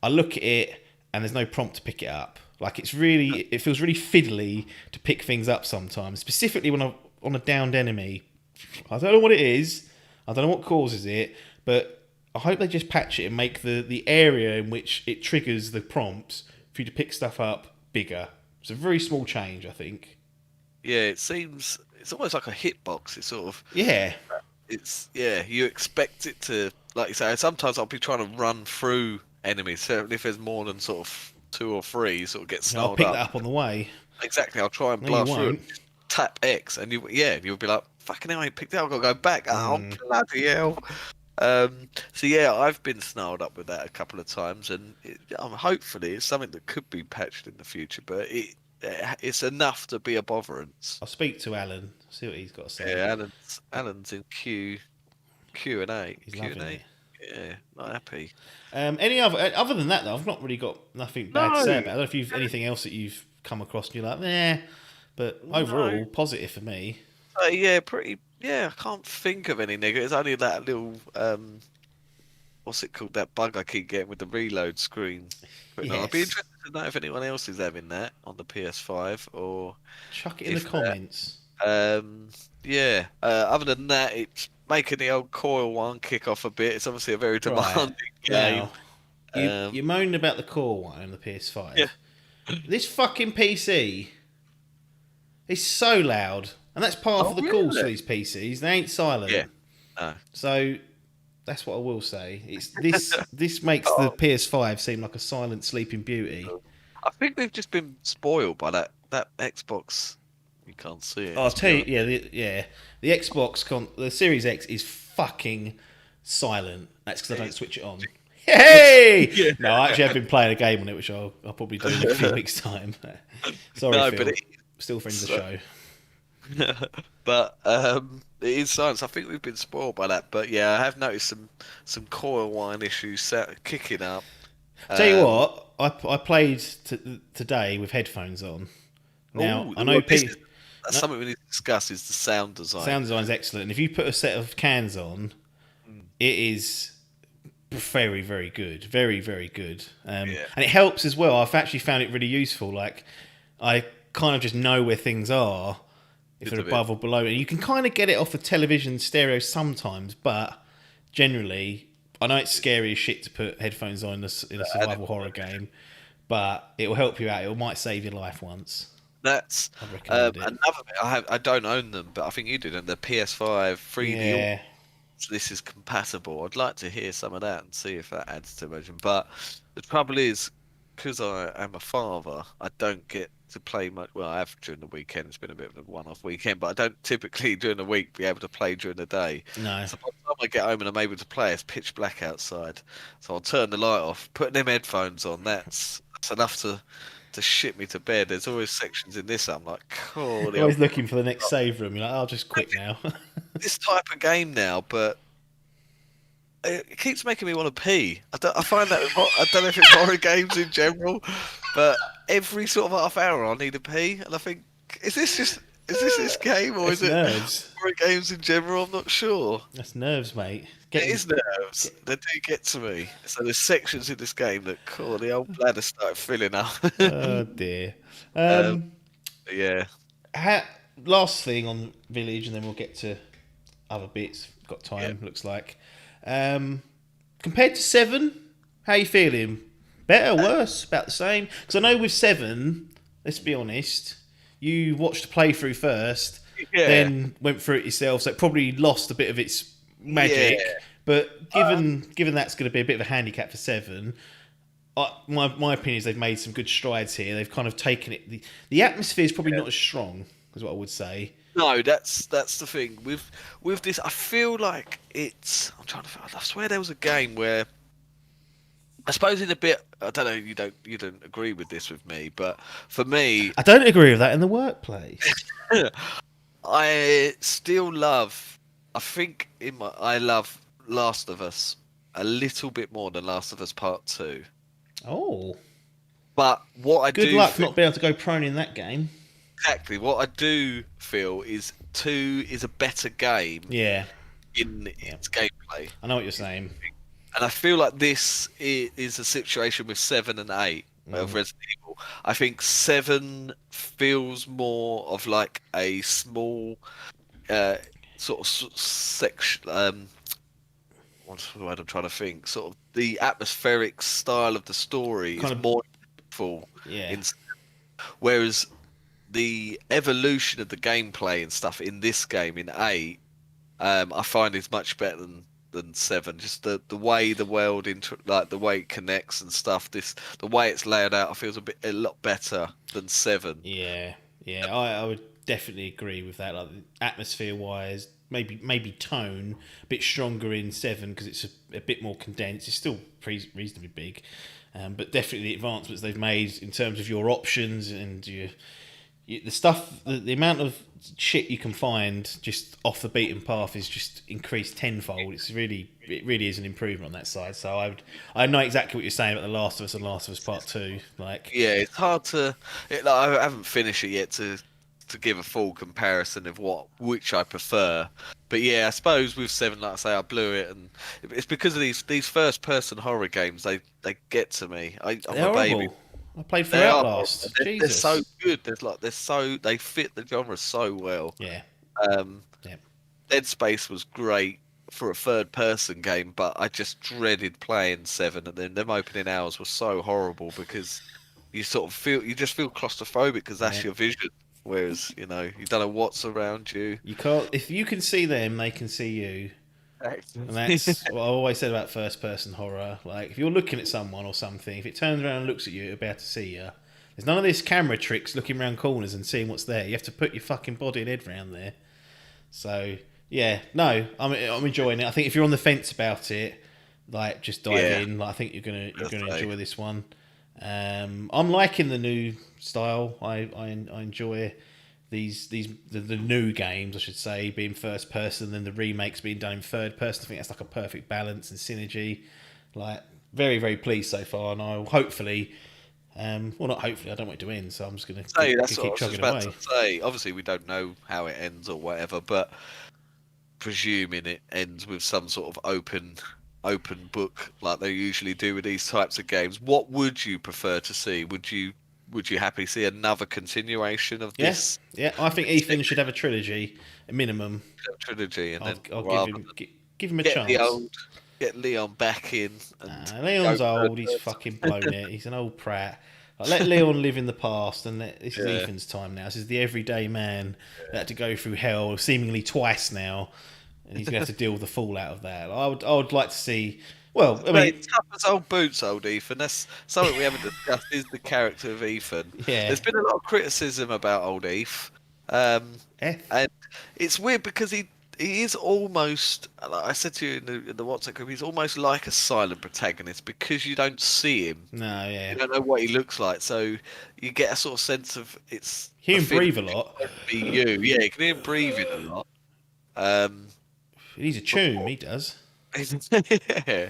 I look at it, and there's no prompt to pick it up. Like, it feels really fiddly to pick things up sometimes, specifically when I'm on a downed enemy. I don't know what it is, I don't know what causes it, but I hope they just patch it and make the area in which it triggers the prompts for you to pick stuff up bigger. It's a very small change, I think.
Yeah, it's almost like a hitbox. It's sort of
Yeah.
you expect it to, like you say. Sometimes I'll be trying to run through enemies. Certainly, if there's more than sort of 2 or 3, you sort of get
I'll
snarled
pick
up.
that up on the way.
Exactly, I'll try and
No, you
blast through it.
won't.
Tap X, and you'll be like, "Fucking hell, I ain't picked it up. I've got to go back." Oh bloody hell! So yeah, I've been snarled up with that a couple of times, and hopefully it's something that could be patched in the future. But it's enough to be a botherance.
I'll speak to Alan, see what he's got to say.
Yeah, Alan's in Q and A.
He's
Q and
loving
A.
it.
Yeah, not happy.
Any other than that though, I've not really got nothing bad to say
No.
about it. I don't know if you've anything else that you've come across and you're like, nah. But overall, positive for me.
Yeah, pretty. Yeah, I can't think of any negatives. Only that little what's it called? That bug I keep getting with the reload screen. But no, I'd be
Yes.
interested to know if anyone else is having that on the PS5 or
Chuck it in the
if
comments.
yeah. Other than that, it's making the old coil one kick off a bit. It's obviously a very demanding game.
Now, you moaned about the core one on the PS5.
Yeah.
This fucking PC is so loud, and that's part of the calls for
really?
these PCs. They ain't silent.
Yeah. No.
So that's what I will say. It's this makes the PS5 seem like a silent sleeping beauty.
I think they've just been spoiled by that Xbox. You can't see it.
I'll tell you, the Xbox the Series X is fucking silent. That's because I don't switch it on. Hey!
Yeah.
No, I actually have been playing a game on it, which I'll probably do in a few weeks' time. Sorry,
No,
Phil.
but
Still friends of the show.
but it is science. I think we've been spoiled by that. But yeah, I have noticed some coil wine issues kicking up.
Tell you what, I played today with headphones on. Now I know
that's something we need to discuss is the sound design.
Sound design is excellent, and if you put a set of cans on, it is very, very good, very, very good. And it helps as well. I've actually found it really useful. Like, I kind of just know where things are, if they're above or below, and you can kind of get it off the television stereo sometimes. But generally, I know it's scary as shit to put headphones on in a survival horror game, but it will help you out. It might save your life once.
That's
I'd recommend it.
another. I don't own them, but I think you did. And the PS5 3D.
Yeah.
This is compatible. I'd like to hear some of that and see if that adds to immersion. But the trouble is, because I am a father, I don't get to play much. Well, I have during the weekend. It's been a bit of a one-off weekend, but I don't typically during the week be able to play during the day.
No.
So by the time I get home and I'm able to play, it's pitch black outside. So I'll turn the light off, putting them headphones on. That's enough to shit me to bed. There's always sections in this. I'm like, oh,
Always looking for the next save room. You're like, I'll just quit now.
this type of game now, but it keeps making me want to pee. I find that I don't know if it's horror games in general, but every sort of half hour I need a pee, and I think, is this game or
It's
is it
nerves.
horror games in general? I'm not sure.
That's nerves, mate.
It is nerves. They do get to me. So there's sections in this game that, cool, the old bladder started filling up.
Oh dear.
Yeah.
Last thing on Village, and then we'll get to other bits. Got time, looks like. Compared to 7, how you feeling? Better, worse, about the same? Because I know with 7, let's be honest, you watched the playthrough first, then went through it yourself, so it probably lost a bit of its magic.
Yeah.
But given that's going to be a bit of a handicap for 7, my opinion is they've made some good strides here. They've kind of taken it. The atmosphere is probably not as strong, is what I would say.
No, that's the thing with this. I feel like it's. I'm trying to. I swear there was a game where. I suppose in a bit. I don't know. You don't agree with this with me, but for me,
I don't agree with that in the workplace.
I still love. I love Last of Us a little bit more than Last of Us Part 2.
Oh.
But what I
Good
do
luck
feel,
not being able to go prone in that game.
exactly what I do feel is 2 is a better game
Yeah.
in its gameplay.
I know what you're saying.
And I feel like this is a situation with 7 and 8 of Resident Evil. I think 7 feels more of like a small sort of section. What's the word I'm trying to think? Sort of the atmospheric style of the story is more full.
Yeah.
Whereas the evolution of the gameplay and stuff in this game in 8, I find is much better than 7. Just the way the world like the way it connects and stuff. The way it's laid out, I feel a lot better than 7.
Yeah. I would definitely agree with that. Like atmosphere wise, maybe tone a bit stronger in 7 because it's a bit more condensed. It's still reasonably big, but definitely the advancements they've made in terms of your options and the stuff, the amount of shit you can find just off the beaten path is just increased tenfold. It really is an improvement on that side. So I know exactly what you're saying about The Last of Us and Last of Us Part 2. Like,
yeah, it's hard to. I haven't finished it yet to give a full comparison of which I prefer. But yeah, I suppose with 7, like I say, I blew it, and it's because of these first person horror games. They get to me. I'm
they're
a baby.
horrible. I played through Outlast.
They're so good. They fit the genre so well.
Yeah.
Dead Space was great for a third person game, but I just dreaded playing 7, and then them opening hours were so horrible because you just feel claustrophobic because that's your vision. Whereas, you don't know what's around you.
You can't. If you can see them, they can see you. And that's what I always said about first-person horror. Like, if you're looking at someone or something, if it turns around and looks at you, it'll be able to see you. There's none of this camera tricks looking around corners and seeing what's there. You have to put your fucking body and head around there. So, yeah, no, I'm enjoying it. I think if you're on the fence about it, like, just dive in. Like, I think you're gonna enjoy this one. I'm liking the new style. I enjoy the new games, I should say, being first person, and then the remakes being done in third person. I think that's like a perfect balance and synergy. Like, very, very pleased so far, and I'll hopefully, not hopefully, I don't want it to end, so I'm just going to keep chugging away.
To say, obviously, we don't know how it ends or whatever, but presuming it ends with some sort of open book like they usually do with these types of games, what would you prefer to see? Would you happily see another continuation of this?
Yeah, I think Ethan should have a trilogy, a minimum.
Trilogy, and
I'll give him a chance.
Get Leon back in.
Leon's old. He's fucking blown it. He's an old prat. Like, let Leon live in the past, and this is
Yeah.
Ethan's time now. This is the everyday man that had to go through hell seemingly twice now, and he's going to have to deal with the fallout of that. I would like to see. Well, I
Mate,
mean,
tough as old boots, old Ethan. That's something we haven't discussed. Is the character of Ethan?
yeah,
There's been a lot of criticism about old Eth, and it's weird because he is almost. Like I said to you in the WhatsApp group, he's almost like a silent protagonist because you don't see him.
no, yeah,
You don't know what he looks like, so you get a sort of sense of it's.
hear him
feeling
breathe a lot.
Be you, yeah. You can hear him breathing a lot.
He's a tune. He does.
Yeah,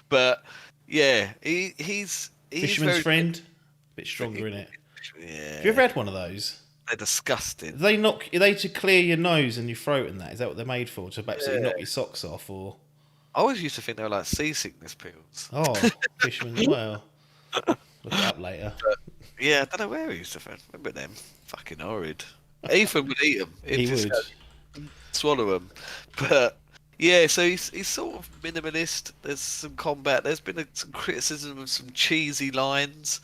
but yeah, he's
Fisherman's
very
friend, a bit stronger in it.
Yeah,
Have you ever had one of those?
they're disgusting.
Are they to clear your nose and your throat and that? Is that what they're made for? To basically knock your socks off, or?
I always used to think they were like seasickness pills.
Oh, fisherman's well. Look it up later.
But, yeah, I don't know where he used to find. Remember them? Fucking horrid. Ethan would eat them.
He would.
Swallow them, but. Yeah, so he's sort of minimalist. There's some combat. There's been some criticism of some cheesy lines.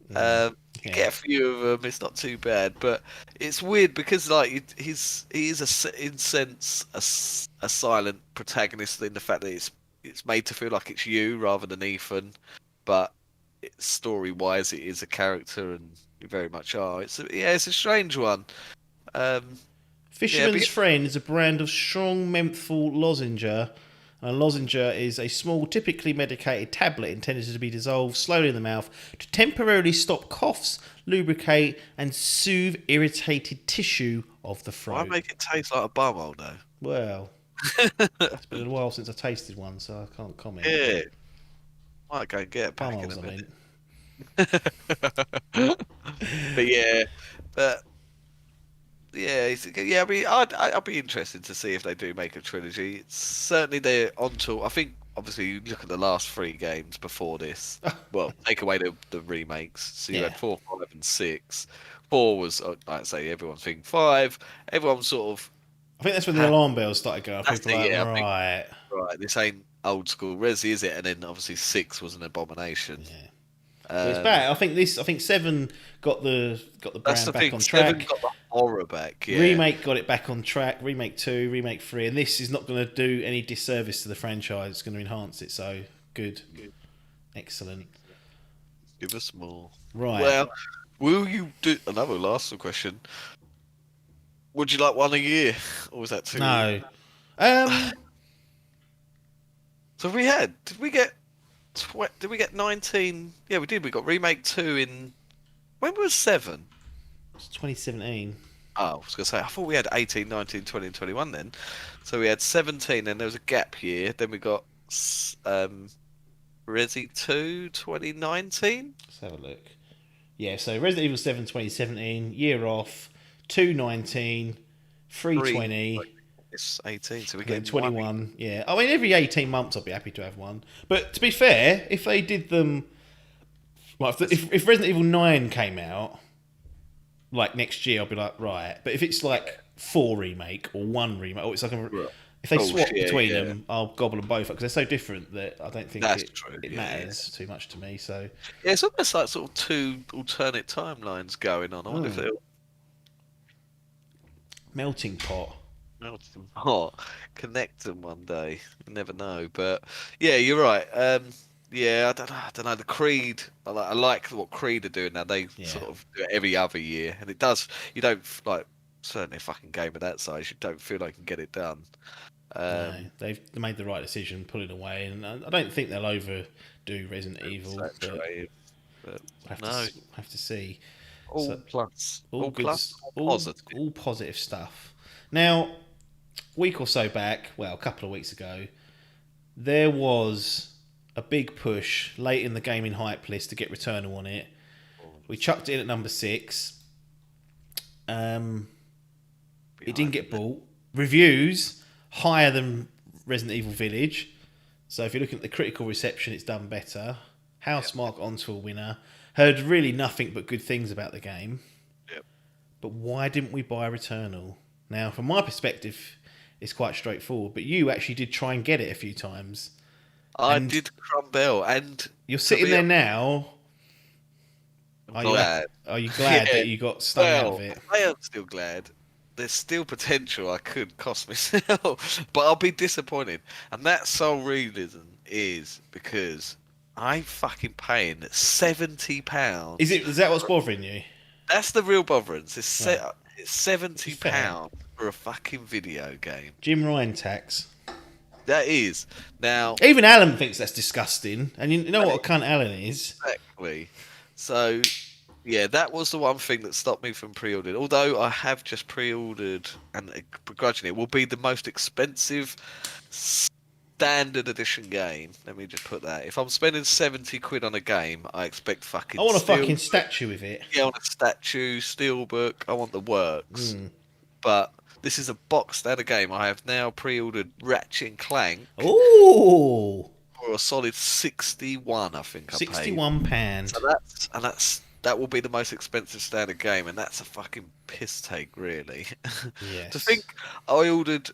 You get a few of them. It's not too bad, but it's weird because like he is in sense a silent protagonist in the fact that it's made to feel like it's you rather than Ethan, but story wise it is a character and you very much are. It's a strange one.
Fisherman's Friend is a brand of strong menthol lozenge. A lozenge is a small, typically medicated tablet intended to be dissolved slowly in the mouth to temporarily stop coughs, lubricate, and soothe irritated tissue of the throat.
Why make it taste like a bumhole, though?
Well, it's been a while since I tasted one, so I can't comment.
Yeah. Might go and get a pack in a
Bumholes,
minute. I mean, I'd be interested to see if they do make a trilogy. It's certainly they're onto. I think obviously you look at the last 3 games before this. Well, take away the remakes. So you had 4, 5, and 6. 4 was like I say, everyone's thinking 5. Everyone sort of.
I think that's when the alarm bells started going. People were like,
right, this ain't old school Resi, is it? And then obviously 6 was an abomination.
Yeah. It's bad. I think 7 got the brand back on track.
7 got the horror back. Yeah.
Remake got it back on track. Remake 2, Remake 3, and this is not going to do any disservice to the franchise. It's going to enhance it. So good. Excellent.
Give us more.
Right.
Well, will you do another last question? Would you like one a year, or was that too?
No.
So did we get 19? Yeah, we did. We got Remake 2 in. When was 7?
It's 2017.
Oh, I was going to say, I thought we had 18, 19, 20, and 21 then. So we had 17, then there was a gap year. Then we got Resi 2, 2019.
Let's have a look. Yeah, so Resident Evil 7, 2017, year off, 219, 320.
It's 18, so we
Get
get
21, yeah. I mean, every 18 months I'd be happy to have one. But to be fair, if they did them... Like, if Resident Evil 9 came out, like, next year, I'd be like, right. But if it's, like, 4 remake or 1 remake, or it's like if they swap between them, I'll gobble them both up, because they're so different that I don't think it matters too much to me, so...
Yeah, it's almost like sort of 2 alternate timelines going on. I wonder if they'll...
Melting pot.
Connect them one day. You never know, but yeah, you're right. Yeah, I don't know. The Creed, I like what Creed are doing now. They sort of do it every other year, and it does. You don't like certainly a fucking game of that size. You don't feel like you can get it done.
No, they've made the right decision, put it away, and I don't think they'll overdo Resident Evil. But have to see.
All
positive stuff. Now, a week or so back, well, a couple of weeks ago, there was a big push late in the gaming hype list to get Returnal on it. We chucked it in at number 6. It didn't get bought. Reviews higher than Resident Evil Village. So if you're looking at the critical reception, it's done better. Housemarque onto a winner. Heard really nothing but good things about the game.
Yep.
But why didn't we buy Returnal? Now, from my perspective, it's quite straightforward. But you actually did try and get it a few times.
I did crumble, and
you're sitting there now
I'm glad.
Are you glad
Yeah.
that you got stung out of it?
I am still glad. There's still potential I could cost myself, but I'll be disappointed. And that sole reason is because I'm fucking paying £70.
Is that what's bothering you?
That's the real botherance. It's,
Right.
it's £70
It's fair.
for a fucking video game.
Jim Ryan tax.
That is. Now,
Even Alan thinks that's disgusting, and you know what a cunt Alan is.
exactly. So, yeah, that was the one thing that stopped me from pre-ordering. Although I have just pre-ordered, and begrudgingly, it will be the most expensive standard edition game. Let me just put that. If I'm spending 70 quid on a game, I expect fucking.
I want a fucking statue with it.
Yeah, I want a statue, steelbook. I want the works. But this is a box standard game. I have now pre-ordered Ratchet and Clank.
Ooh,
for a solid 61, I think. I paid.
£61.
So that will be the most expensive standard game, and that's a fucking piss take, really.
Yes.
To think I ordered.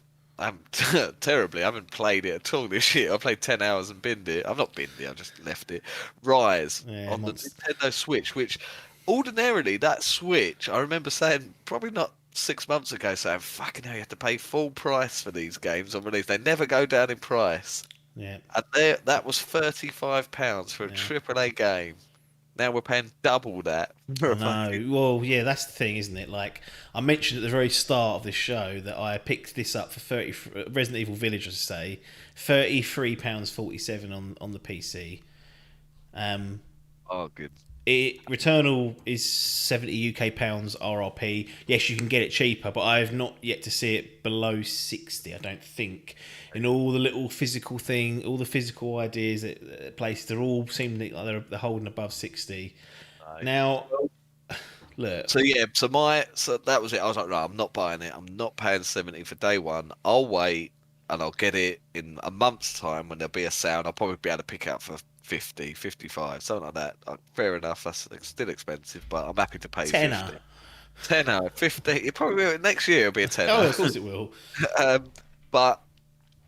Terribly. I haven't played it at all this year. I played 10 hours and binned it. I've not binned it. I just left it. Rise on the Nintendo Switch, which ordinarily that Switch, I remember saying probably not 6 months ago, saying fucking hell, you have to pay full price for these games on release. They never go down in price.
Yeah.
And that was £35 for a AAA game. Now we're paying double that.
No, well, yeah, that's the thing, isn't it? Like I mentioned at the very start of this show that I picked this up for Resident Evil Village, I should say, £33.47 on the PC.
Oh, good.
Returnal is 70 UK pounds RRP. Yes, you can get it cheaper, but I have not yet to see it below 60. I don't think. In all the little physical all the physical ideas at places, they're all seem like they're holding above 60. Right. Now, look.
So that was it. I was like, right, I'm not buying it. I'm not paying 70 for day one. I'll wait and I'll get it in a month's time when there'll be a sale. I'll probably be able to pick it up for 50, 55, something like that. Fair enough. That's still expensive, but I'm happy to pay
10.
10, 50. It probably will, next year it'll be a 10.
Oh, of course it will.
But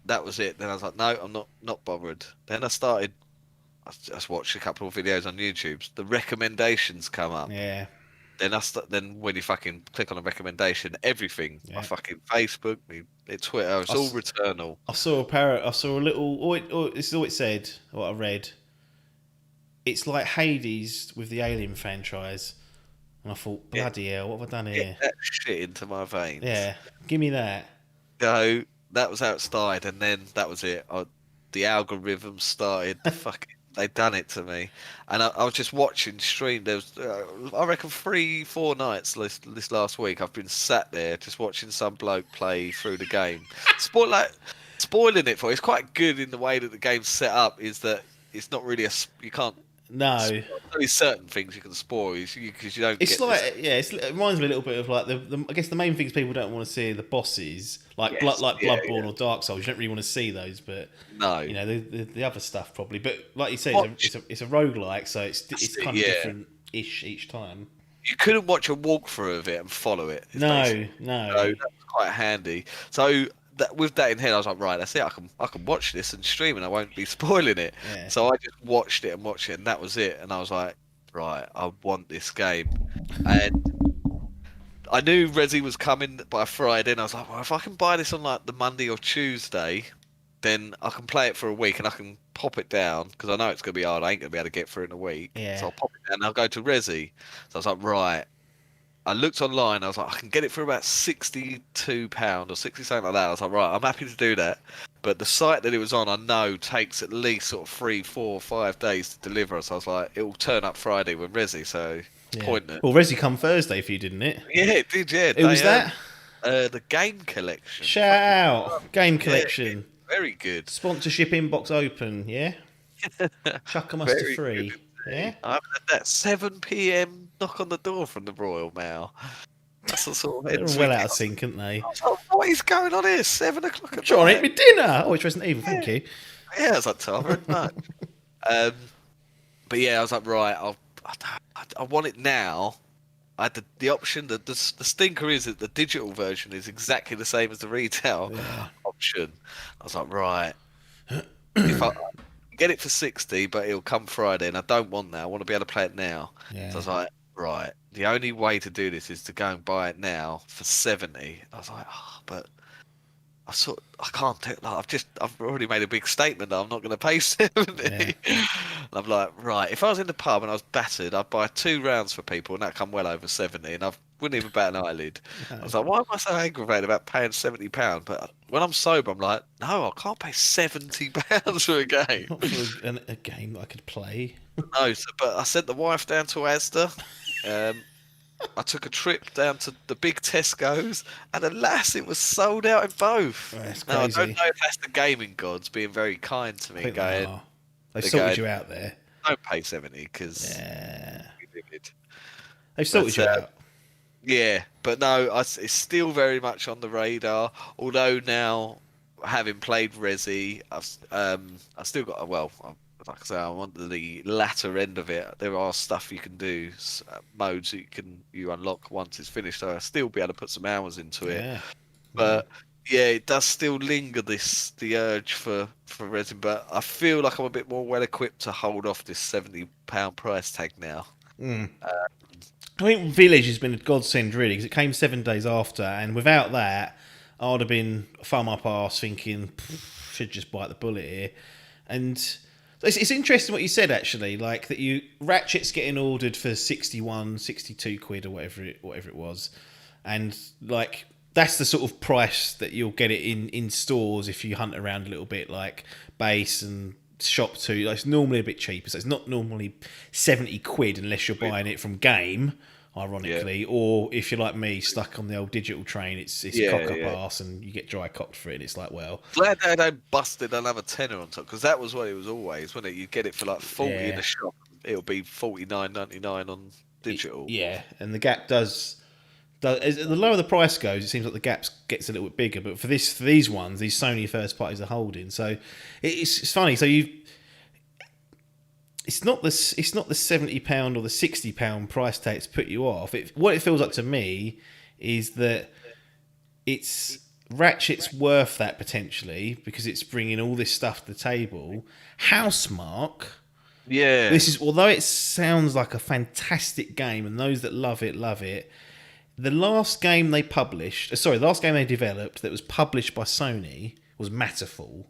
that was it. Then I was like, no, I'm not bothered. Then I just watched a couple of videos on YouTube. The recommendations come up.
Yeah.
Then when you fucking click on a recommendation, everything, my fucking Facebook, my Twitter, it's all Returnal.
I saw a little. This is all it said. What I read. It's like Hades with the Alien franchise, and I thought, bloody hell, what have I done here?
Get that shit into my veins.
Yeah, give me that.
So that was how it started, and then that was it. The algorithm started. They done it to me, and I was just watching stream. There was, I reckon, 3-4 nights this last week. I've been sat there just watching some bloke play through the game. Spoiling it for you. It's quite good in the way that the game's set up. Is that it's not really you can't.
No.
Only certain things you can spoil because you don't.
It's like it reminds me a little bit of like I guess the main things people don't want to see are the bosses like Bloodborne or Dark Souls. You don't really want to see those, but
no,
you know the other stuff probably. But like you say, it's a roguelike, so it's kind of different-ish each time.
You couldn't watch a walkthrough of it and follow it.
No.
So that's quite handy. So. With that in head, I was like, right, that's it. I can watch this and stream, and I won't be spoiling it. Yeah. So I just watched it, and that was it. And I was like, right, I want this game. And I knew Resi was coming by Friday, and I was like, well, if I can buy this on like the Monday or Tuesday, then I can play it for a week, and I can pop it down because I know it's gonna be hard. I ain't gonna be able to get through it in a week.
Yeah.
So I'll pop it down. And I'll go to Resi. So I was like, right. I looked online. I was like, I can get it for about £62 or 60 something like that. I was like, right, I'm happy to do that. But the site that it was on, I know takes at least sort of 3, 4, 5 days to deliver. So I was like, it will turn up Friday with Resi. So it's pointless.
Well, Resi come Thursday for you, didn't it?
Yeah, it did. Yeah.
Who was that?
The Game Collection.
Shout out, Game Collection.
Yeah, very good.
Sponsorship inbox open. Yeah. Chuck 'em us to free.
Good.
Yeah,
I haven't had that 7 p.m. knock on the door from the Royal Mail. That's the sort of
they're well out of sync, aren't they?
What is going on here? 7 o'clock at night.
Trying to eat me dinner. Oh, it's Resident Evil. Thank you.
Yeah, I was like, Tom, very much. But yeah, I was like, right, I want it now. I had the option. The stinker is that the digital version is exactly the same as the retail option. I was like, right, if I get it for 60, but it'll come Friday, and I don't want that. I want to be able to play it now.
Yeah.
So I was like, right, the only way to do this is to go and buy it now for 70. I was like, but I can't do it. Like, I've already made a big statement that I'm not going to pay 70.
Yeah.
And I'm like, right, if I was in the pub and I was battered, I'd buy 2 rounds for people, and that'd come well over 70, and I wouldn't even bat an eyelid. I was like, why am I so aggravated about paying £70? But when I'm sober, I'm like, no, I can't pay £70 for a game.
Not for a game that I could play.
No, but I sent the wife down to Asda. I took a trip down to the big Tesco's, and alas, it was sold out in both.
Oh, that's
Now, I
crazy.
don't know if that's the gaming gods being very kind to me,
I think
going,
they are. They've
they're
sorted
going,
you out there.
don't pay 70 because
Yeah.
we did.
They've sorted you out.
Yeah, but no, it's still very much on the radar. Although now, having played Resi, I've still got like I say, I'm on the latter end of it. There are stuff you can do, modes that you unlock once it's finished. So I'll still be able to put some hours into it.
Yeah.
But yeah, it does still linger the urge for Resi. But I feel like I'm a bit more well equipped to hold off this £70 price tag now.
I think Village has been a godsend, really, because it came 7 days after, and without that, I would have been thumb up arse thinking, should just bite the bullet here. And it's interesting what you said, actually, like that Ratchet's getting ordered for 61, 62 quid or whatever it was, and like that's the sort of price that you'll get it in stores if you hunt around a little bit, like Base and Shop 2. Like, it's normally a bit cheaper, so it's not normally 70 quid unless you're buying it from Game, ironically, or if you're like me, stuck on the old digital train, it's cock up arse and you get dry cocked for it, and it's like, well,
Glad they busted another tenner on top, because that was what it was always, wasn't it? You get it for like 40 in the shop, it'll be 49.99 on digital.
Yeah, and the gap does as the lower the price goes, it seems like the gap gets a little bit bigger. But for these ones, these Sony first parties are holding. So it's funny. So it's not the £70 or the £60 price tag to put you off. What it feels like to me is that Ratchet's worth that potentially, because it's bringing all this stuff to the table. Housemarque.
Yeah.
This is, although it sounds like a fantastic game, and those that love it. The last game they developed that was published by Sony was Matterfall.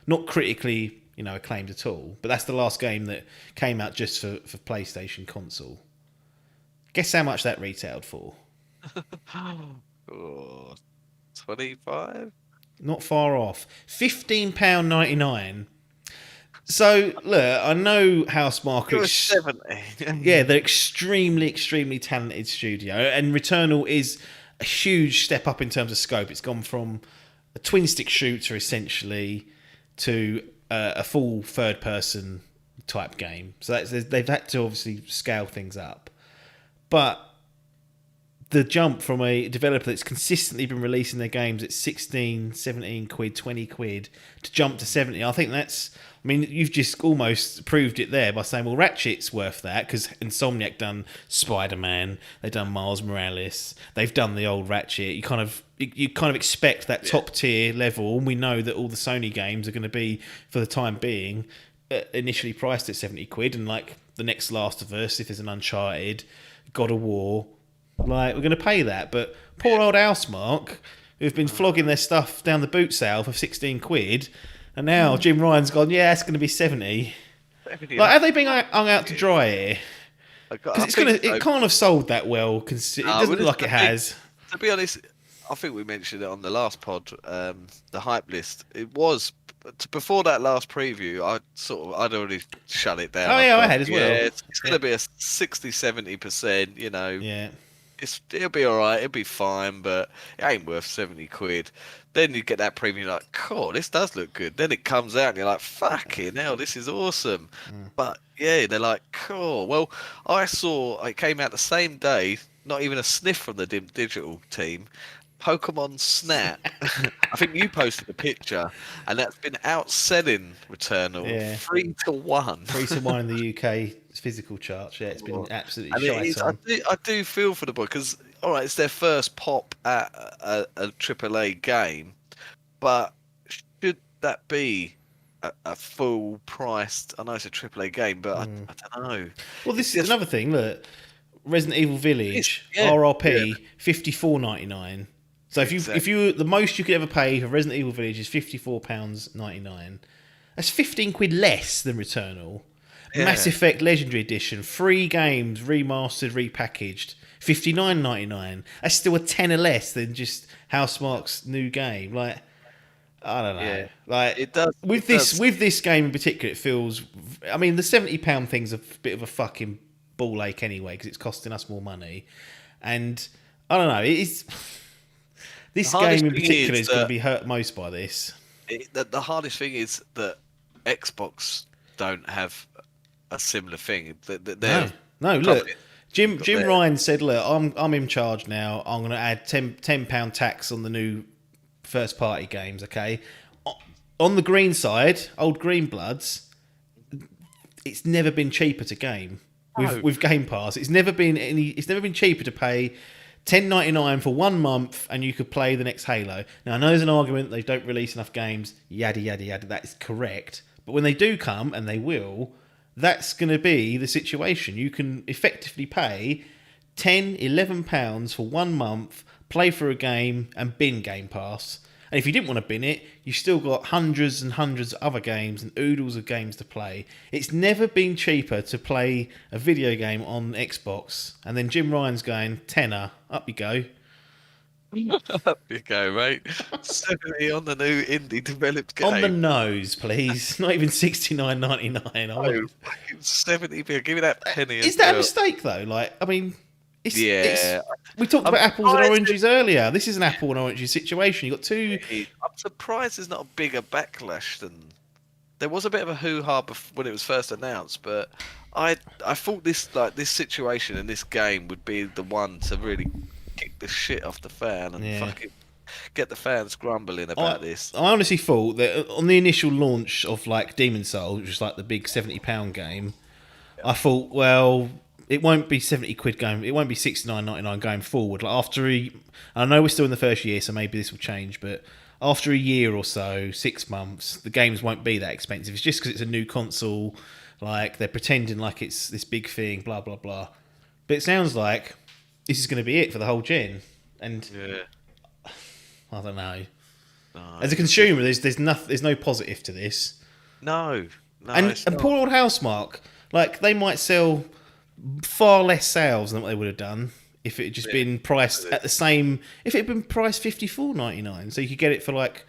Not critically, acclaimed at all, but that's the last game that came out just for PlayStation console. Guess how much that retailed for?
25?
Not far off. £15.99. So, look, I know Housemarque.
It was 70.
Yeah, they're extremely, extremely talented studio. And Returnal is a huge step up in terms of scope. It's gone from a twin-stick shooter, essentially, to a full third-person type game. So they've had to obviously scale things up. But the jump from a developer that's consistently been releasing their games at 16, 17 quid, 20 quid, to jump to 70, I think that's... I mean, you've just almost proved it there by saying, well, Ratchet's worth that, because Insomniac done Spider-Man, they've done Miles Morales, they've done the old Ratchet. You kind of expect that top tier level, and we know that all the Sony games are going to be, for the time being, initially priced at 70 quid, and like the next Last of Us, if there's an Uncharted, God of War, like, we're going to pay that. But poor old Housemarque, who've been flogging their stuff down the boot sale for 16 quid, and now Jim Ryan's gone, yeah, it's going to be 70. Like, have they been hung out to dry here? Because it can't have sold that well. It doesn't look like it has.
To be honest, I think we mentioned it on the last pod, the hype list. It was before that last preview. I'd already shut it down.
Oh yeah, I had as well.
Yeah, it's going to be a 60-70%.
Yeah.
It'll be all right. It'll be fine, but it ain't worth 70 quid. Then you get that preview, like, cool, this does look good. Then it comes out, and you're like, fucking hell, this is awesome. But yeah, they're like, cool. Well, I saw it came out the same day. Not even a sniff from the Dimp Digital team. Pokemon Snap. I think you posted a picture, and that's been outselling Returnal 3-1.
3-1 in the UK physical charts. Yeah, it's been absolutely shite.
I do feel for the boy, because all right, it's their first pop at a AAA game, but should that be a full priced. I know it's a AAA game, but I don't know.
Well, this
It's
is
just
another thing. Look, Resident Evil Village
yeah,
RRP £54.99. So if you the most you could ever pay for Resident Evil Village is £54.99. That's 15 quid less than Returnal.
Yeah.
Mass Effect Legendary Edition, 3 games remastered, repackaged, £59.99. That's still a tenner less than just Housemarque's new game. Like, I don't know.
Yeah.
Like
It does
with this game in particular, it feels. I mean, the £70 thing's a bit of a fucking ball ache anyway because it's costing us more money, and I don't know. It is this game in particular is going to be hurt most by this.
The hardest thing is that Xbox don't have a similar thing.
No. Look, Jim Ryan said, "Look, I'm in charge now. I'm going to add £10 tax on the new first party games." Okay, on the green side, old Green Bloods, it's never been cheaper to game with Game Pass. It's never been cheaper to pay $10.99 for 1 month, and you could play the next Halo. Now I know there's an argument they don't release enough games. Yada yada yada. That is correct. But when they do come, and they will, that's going to be the situation. You can effectively pay £10-11 for 1 month, play for a game, and bin Game Pass. And if you didn't want to bin it, you've still got hundreds and hundreds of other games and oodles of games to play. It's never been cheaper to play a video game on Xbox. And then Jim Ryan's going, tenner, up you go.
Up you go, mate. 70 on the new indie developed game.
On the nose, please. Not even $69.99.
Oh, fucking 70. Give me that penny.
Is that a mistake, though? Like, I mean... we talked about apples and oranges earlier. This is an apple and oranges situation. You got two.
I'm surprised there's not a bigger backlash than there was. A bit of a hoo-ha when it was first announced, but I thought this situation and this game would be the one to really kick the shit off the fan and fucking get the fans grumbling about this. I
honestly thought that on the initial launch of like Demon's Souls, which was like the big £70 game, I thought, well, it won't be 70 quid going. It won't be $69.99 going forward. Like I know we're still in the first year, so maybe this will change. But after a year or so, 6 months, the games won't be that expensive. It's just because it's a new console. Like they're pretending like it's this big thing, blah blah blah. But it sounds like this is going to be it for the whole gen. And I don't know. No, as a consumer, there's no positive to this.
No.
And poor old Housemarque, like they might sell far less sales than what they would have done if it had just been priced at the same. If it had been priced $54.99, so you could get it for like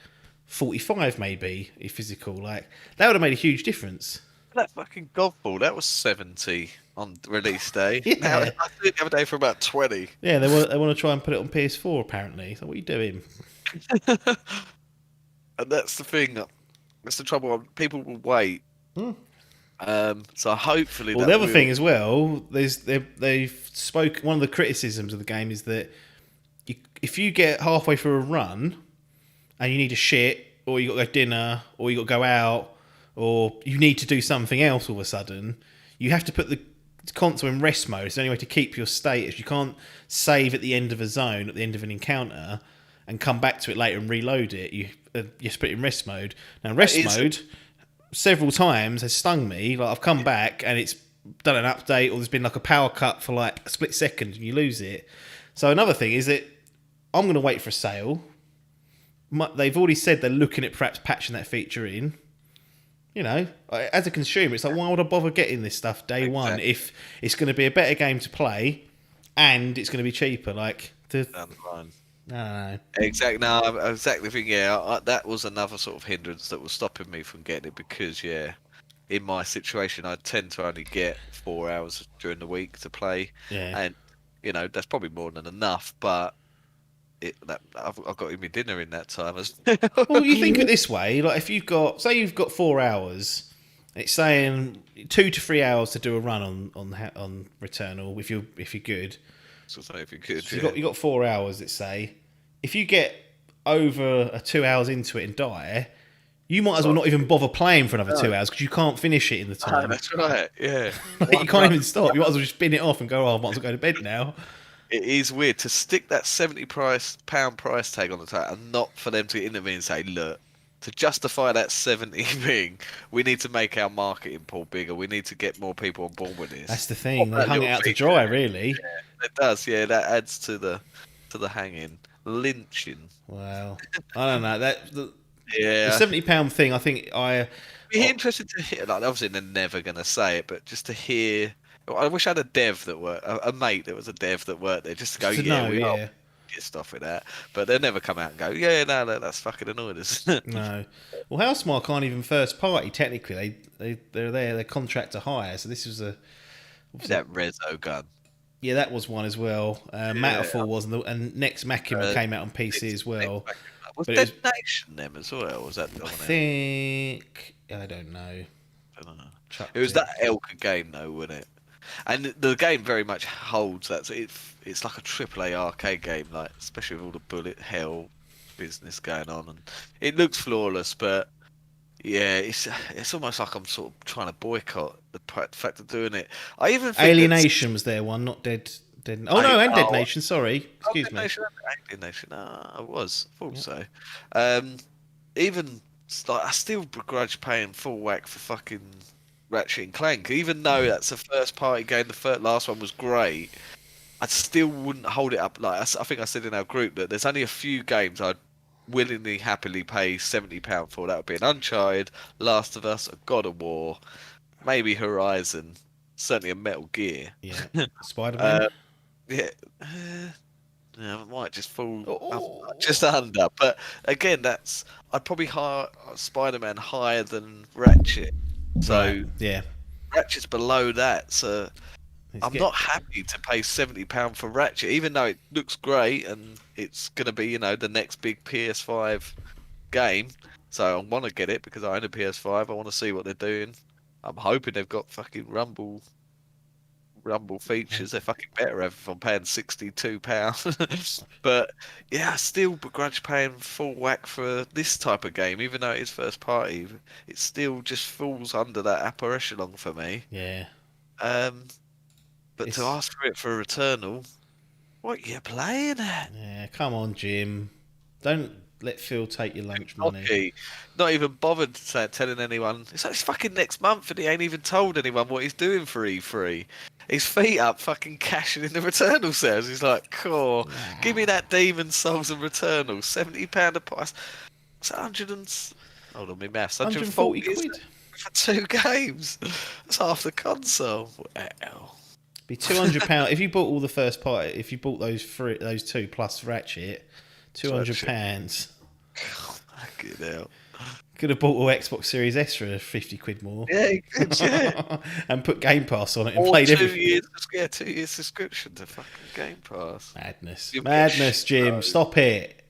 $45 maybe, if physical. Like that would have made a huge difference.
That fucking Godfall, that was 70 on release day.
Yeah.
Now, I did it the other day for about 20.
Yeah, they want to try and put it on PS4 apparently. So what are you doing?
And that's the thing. That's the trouble. People will wait. So hopefully.
Well, the other thing as well, they've spoke. One of the criticisms of the game is that if you get halfway through a run and you need a shit, or you got to go dinner, or you got to go out, or you need to do something else all of a sudden, you have to put the console in rest mode. It's the only way to keep your status. You can't save at the end of a zone, at the end of an encounter, and come back to it later and reload it. You just put it in rest mode. Now, rest mode several times has stung me. Like I've come back and it's done an update, or there's been like a power cut for like a split second and you lose it. So another thing is that I'm going to wait for a sale. They've already said they're looking at perhaps patching that feature in. You know, as a consumer, it's like, why would I bother getting this stuff day one if it's going to be a better game to play and it's going to be cheaper? Like, no.
Exactly. No, exactly. The thing, that was another sort of hindrance that was stopping me from getting it because, in my situation, I tend to only get 4 hours during the week to play, and that's probably more than enough. But I've got my dinner in that time as well.
Well, you think of it this way: like if you've got 4 hours, it's saying 2 to 3 hours to do a run on Returnal if you're good.
So if you could,
so you got 4 hours. Let's say if you get over 2 hours into it and die, you might as well not even bother playing for another 2 hours because you can't finish it in the time.
That's right. Yeah,
you can't even stop. You might as well just spin it off and go. Oh, I might as well go to bed now.
It is weird to stick that £70 price tag on the tag and not for them to intervene and say, look, to justify that 70 thing, we need to make our marketing pool bigger. We need to get more people on board with this.
That's the thing. They hung it out to dry, really.
Yeah, it does. Yeah, that adds to the hanging, lynching.
Wow. I don't know the
Yeah,
£70 thing. I think
be interested to hear. Like, obviously, they're never going to say it, but just to hear. I wish I had a dev that worked, a mate that was a dev that worked there, just to go, we are pissed off with that. But they'll never come out and go, no, that's fucking annoyed us.
No. Well, Housemarque aren't even first party technically. They're there. They're contract to hire. So this was
that Rezo gun.
Yeah, that was one as well. Matterfall was, and Next Machina came out on PC as well.
Was Dead Nation them as well? Was that the one?
I don't know.
It was that Elka game though, wasn't it? And the game very much holds that. So it's like a AAA arcade game, like especially with all the bullet hell business going on, and it looks flawless. But yeah, it's almost like I'm sort of trying to boycott the fact of doing it. I even think
Alienation was there one, not Dead. And Dead Nation. Sorry, excuse me.
Alien Nation. I was. I thought so. Even like I still begrudge paying full whack for fucking Ratchet and Clank, even though that's a first party game. The last one was great. I still wouldn't hold it up. Like I think I said in our group that there's only a few games I'd willingly, happily pay £70 for. That would be an Uncharted, Last of Us, a God of War, maybe Horizon, certainly a Metal Gear.
Yeah, Spider-Man.
Yeah, I might just fall just under. But again, I'd probably hire Spider-Man higher than Ratchet. So
yeah,
Ratchet's below that. So I'm not happy to pay £70 for Ratchet, even though it looks great and it's going to be, the next big PS5 game. So I want to get it because I own a PS5. I want to see what they're doing. I'm hoping they've got fucking Rumble features. They're fucking better if I'm paying £62. But yeah, I still begrudge paying full whack for this type of game, even though it is first party. It still just falls under that upper echelon for me.
Yeah.
But to ask for it for Returnal, what are you playing at?
Yeah, come on, Jim. Don't let Phil take your lunch money.
Not even bothered telling anyone. It's fucking next month, and he ain't even told anyone what he's doing for E3. His feet up, fucking cashing in the Returnal sales. He's like, cool, give me that Demon Souls and Returnal, £70 a price. It's 100 and... Hold on, my maths.
140 quid
for 2 games. That's half the console. Wow.
Be £200 if you bought all the first party. If you bought those 2 plus Ratchet, £200.
Fucking hell.
Could have bought all Xbox Series S for 50 quid more.
Yeah, yeah.
And put Game Pass on it and played everything.
2 years subscription to fucking Game Pass.
Madness, Jim. Stop it.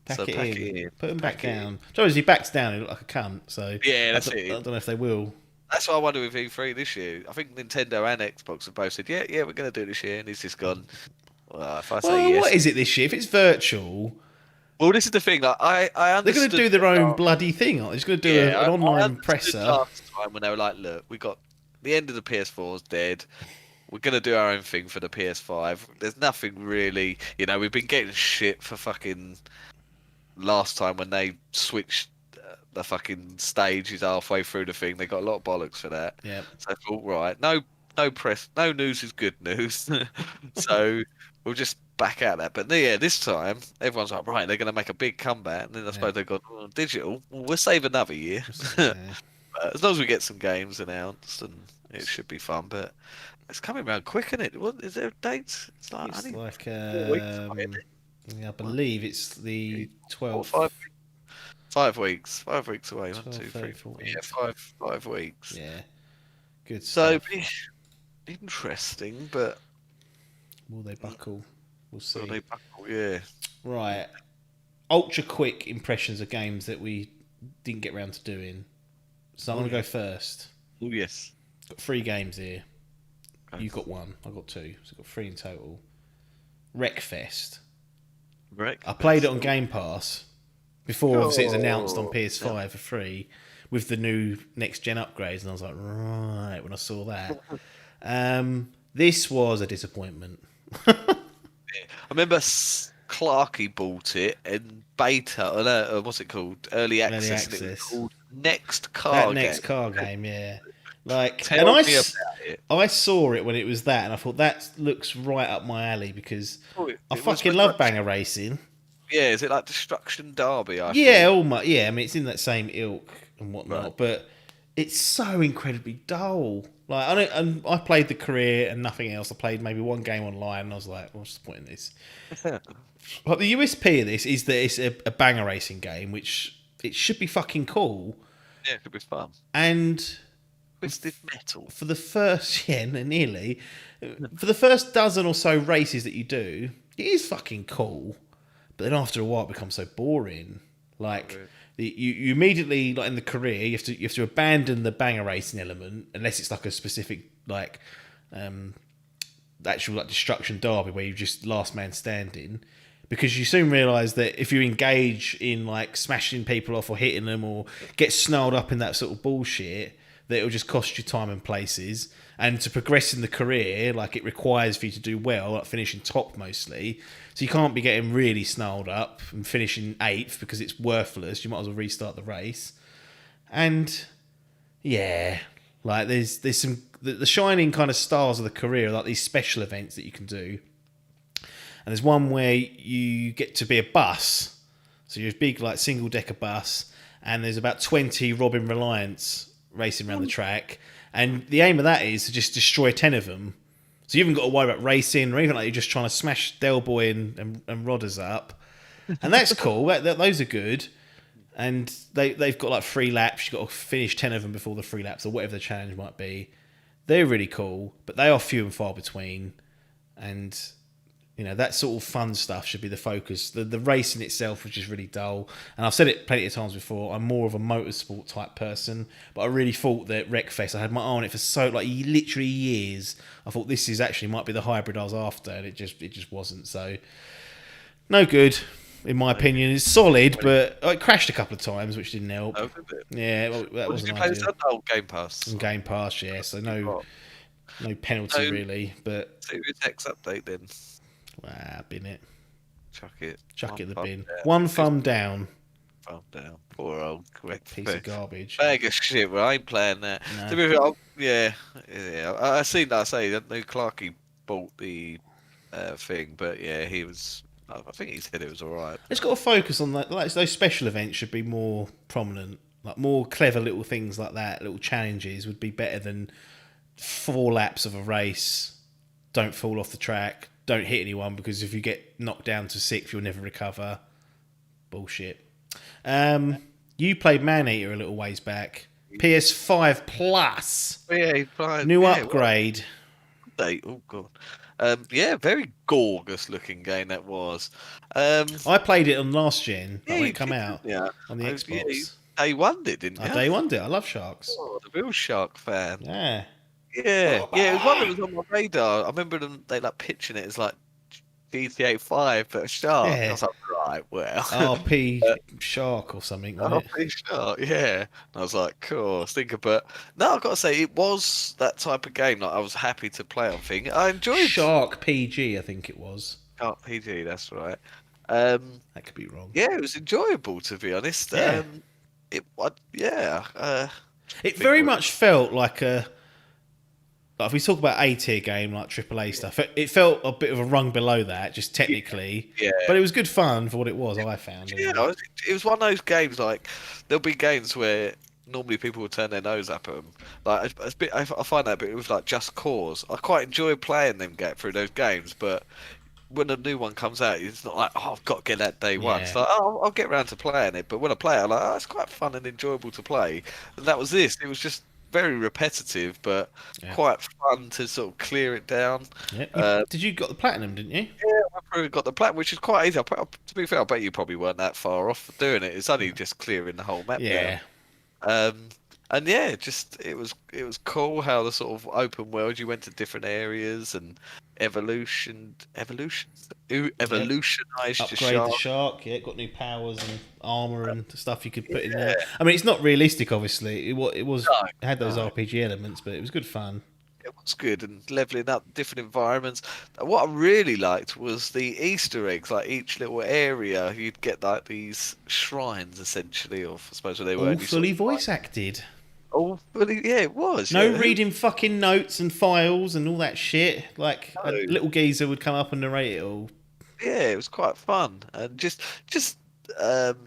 Pack it in. Put them back down. As he backs down, he look like a cunt. So
yeah, that's
it. I don't know if they will.
That's what I wonder with E3 this year. I think Nintendo and Xbox have both said, yeah, we're going to do it this year. And he's just gone, well, if I say yes.
What is it this year? If it's virtual...
Well, this is the thing. Like, I understood.
They're going to do their own bloody thing, aren't they? They're going to do an online presser.
Last time when they were like, look, we got the end of the PS4's dead. We're going to do our own thing for the PS5. There's nothing really... we've been getting shit for fucking... Last time when they switched the fucking stages halfway through the thing, they got a lot of bollocks for that.
Yeah.
So I thought, right, no press, no news is good news. So we'll just back out that. But yeah, this time everyone's like, right, they're going to make a big comeback, and then I suppose they've got digital. Well, we'll save another year. But as long as we get some games announced, and it should be fun. But it's coming around quick, isn't it? Is there dates? It's like 4 weeks away, isn't it?
I believe it's the 12th.
5 weeks. 5 weeks away.
12,
1, 2, 3, 4.
14.
Yeah, 5 weeks.
Yeah. Good
So
stuff.
interesting, but
will they buckle? We'll see.
Will they buckle? Yeah.
Right. Ultra quick impressions of games that we didn't get round to doing. So I'm going to go first.
Oh yes.
Got 3 games here. You've got 1. I've got 2. So I've got 3 in total. Wreckfest. I played it on Game Pass before obviously it was announced on PS5 for free with the new next gen upgrades, and I was like, right, when I saw that. This was a disappointment.
I remember Clarky bought it in beta, or what's it called? Early access. And it was called Next Car
That next
Game.
car game, yeah. Like,
Tell me about it.
I saw it when it was that, and I thought that looks right up my alley because I fucking love banger racing.
Yeah, is it like Destruction Derby?
Yeah, almost. Yeah, I mean it's in that same ilk and whatnot,
Right.
but it's so incredibly dull. Like I played the career and nothing else. I played maybe one game online, and I was like, "What's the point in this?" But the USP of this is that it's a banger racing game, which it should be fucking cool.
Yeah, it could be fun.
And
Twisted Metal.
for the first, nearly, for the first dozen or so races that you do, it is fucking cool. But then after a while, it becomes so boring. Like you immediately, like in the career, you have to abandon the banger racing element unless it's like a specific like actual like destruction derby where you just last man standing. Because you soon realise that if you engage in like smashing people off or hitting them or get snarled up in that sort of bullshit, that it'll just cost you time and places. And to progress in the career, like it requires for you to do well, like finishing top mostly. So you can't be getting really snarled up and finishing 8th because it's worthless. You might as well restart the race. And yeah, like there's some the shining kind of stars of the career, like these special events that you can do. And there's one where you get to be a bus. So you're a big like single decker bus, and there's about 20 Robin Reliance racing around the track. And the aim of that is to just destroy 10 of them. So you haven't got to worry about racing or even like you're just trying to smash Del Boy and Rodders up. And that's cool. Those are good. And they've got like 3 laps. You've got to finish 10 of them before the 3 laps or whatever the challenge might be. They're really cool, but they are few and far between. And you know, that sort of fun stuff should be the focus. The racing itself was just really dull. And I've said it plenty of times before, I'm more of a motorsport type person. But I really thought that Wreckfest, I had my eye on it for so, like, literally years. I thought this is actually might be the hybrid I was after, and it just wasn't. So, no good, in my opinion. It's solid, but it crashed a couple of times, which didn't help.
Oh, did it?
Yeah, well, that
What did you
wasn't
play this
ideal.
on? Game Pass.
On Game Pass, yeah, so no penalty, really. But
Series X update then.
bin it.
Chuck it.
Chuck it in the bin.
Down.
One thumb down.
Thumb down. Poor old correct
Piece of garbage.
bag of shit. Well, I ain't playing that.
No.
To be fair, yeah. I seen that. I say that new Clarky bought the thing, but yeah, he was. I think he said it was alright.
It's got to focus on that. Like, those special events should be more prominent. Like more clever little things like that, little challenges would be better than 4 laps of a race. Don't fall off the track. Don't hit anyone because if you get knocked down to 6th, you'll never recover. Bullshit. You played Maneater a little ways back. PS5 Plus.
Yeah, he played,
New upgrade.
Oh god. Yeah, very gorgeous looking game that was.
I played it on last gen when it come out on the Xbox.
Yeah, Day one it, didn't you?
Day one did. I love sharks.
Oh, the real shark fan.
Yeah.
Yeah, it was one that was on my radar. I remember they like pitching it as like GTA 5 but a shark.
Yeah.
I was like, right, well.
RP Shark or something, wasn't it?
RP Shark, yeah. And I was like, cool, stinker. But no, I've got to say, it was that type of game. Like, I was happy to play on thing. I enjoyed
Shark PG, I think it was.
Shark PG, that's right.
That could be wrong.
Yeah, it was enjoyable, to be honest.
Yeah.
It
very much felt like a. Like if we talk about A-tier game like AAA stuff, it felt a bit of a rung below that, just technically.
Yeah.
But it was good fun for what it was, I found.
Yeah, it was one of those games, like, there'll be games where normally people would turn their nose up at them. Like, I find that a bit with, like, Just Cause. I quite enjoy playing them, get through those games, but when a new one comes out, it's not like, oh, I've got to get that day one. It's like, oh, I'll get around to playing it. But when I play it, I'm like, oh, it's quite fun and enjoyable to play. And that was this. It was just very repetitive, but quite fun to sort of clear it down.
Yeah. Did you got the platinum, didn't you?
Yeah, I probably got the platinum, which is quite easy. To be fair, I bet you probably weren't that far off doing it. It's only just clearing the whole map.
Yeah.
Down. And yeah, just it was cool how the sort of open world, you went to different areas and evolutionized your
Upgrade
shark.
the shark. Yeah, got new powers and armor and stuff you could put in there. I mean, it's not realistic, obviously. It had those RPG elements, but it was good fun.
It was good, and leveling up different environments. What I really liked was the Easter eggs. Like each little area, you'd get like these shrines, essentially, or I suppose they were
All
only sort
fully
of
voice acted.
oh, really? Yeah, it was.
No
Yeah,
reading fucking notes and files and all that shit. Like a
no.
little geezer would come up and narrate it all.
Yeah, it was quite fun, and just um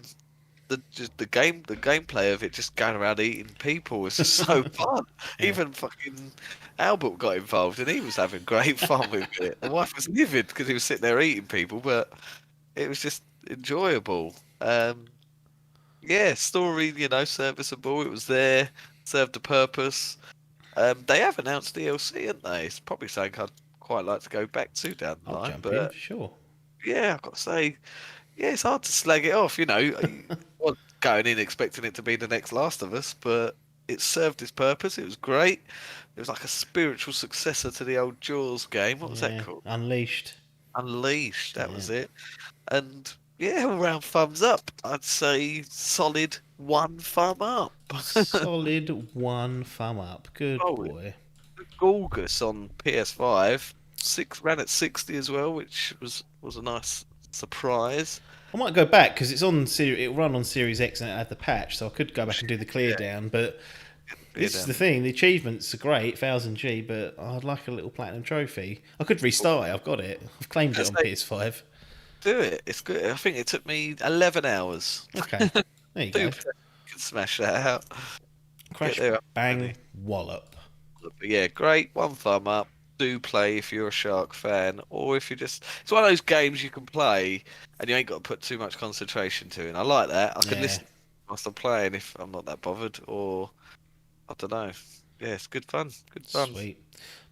the gameplay of it, just going around eating people, was just so fun.
Yeah.
Even fucking Albert got involved, and he was having great fun with it. The wife was livid because he was sitting there eating people, but it was just enjoyable. Yeah, story, serviceable. It was there, served a purpose. They have announced DLC, haven't they? It's probably something I'd quite like to go back to down the
I'll
line.
jump in
But
for sure.
yeah, I've got to say, yeah, it's hard to slag it off. Well, going in expecting it to be the next Last of Us, but it served its purpose. It was great. It was like a spiritual successor to the old Jaws game. What was that called?
Unleashed.
Unleashed. That
Yeah.
was it. And yeah, all round thumbs up. I'd say solid 1 thumb up.
Solid 1 thumb up. Good
Oh,
boy.
Gorgeous on PS5. Ran at 60 as well, which was a nice surprise.
I might go back because it'll run on Series X and it had the patch, so I could go back and do the clear down. But this is the thing: the achievements are great, 1000G, but I'd like a little platinum trophy. I could restart it. I've got it. I've claimed it on PS5.
Do it. It's good. I think it took me 11 hours.
Okay, there you go.
You can smash that out.
Crash,
there.
bang, wallop.
But yeah, great. 1 thumb up. Do play if you're a Shark fan, or if you're just. It's one of those games you can play and you ain't got to put too much concentration to it. And I like that. I can listen whilst I'm playing if I'm not that bothered, or I don't know. Yeah, it's good fun. Good fun.
Sweet.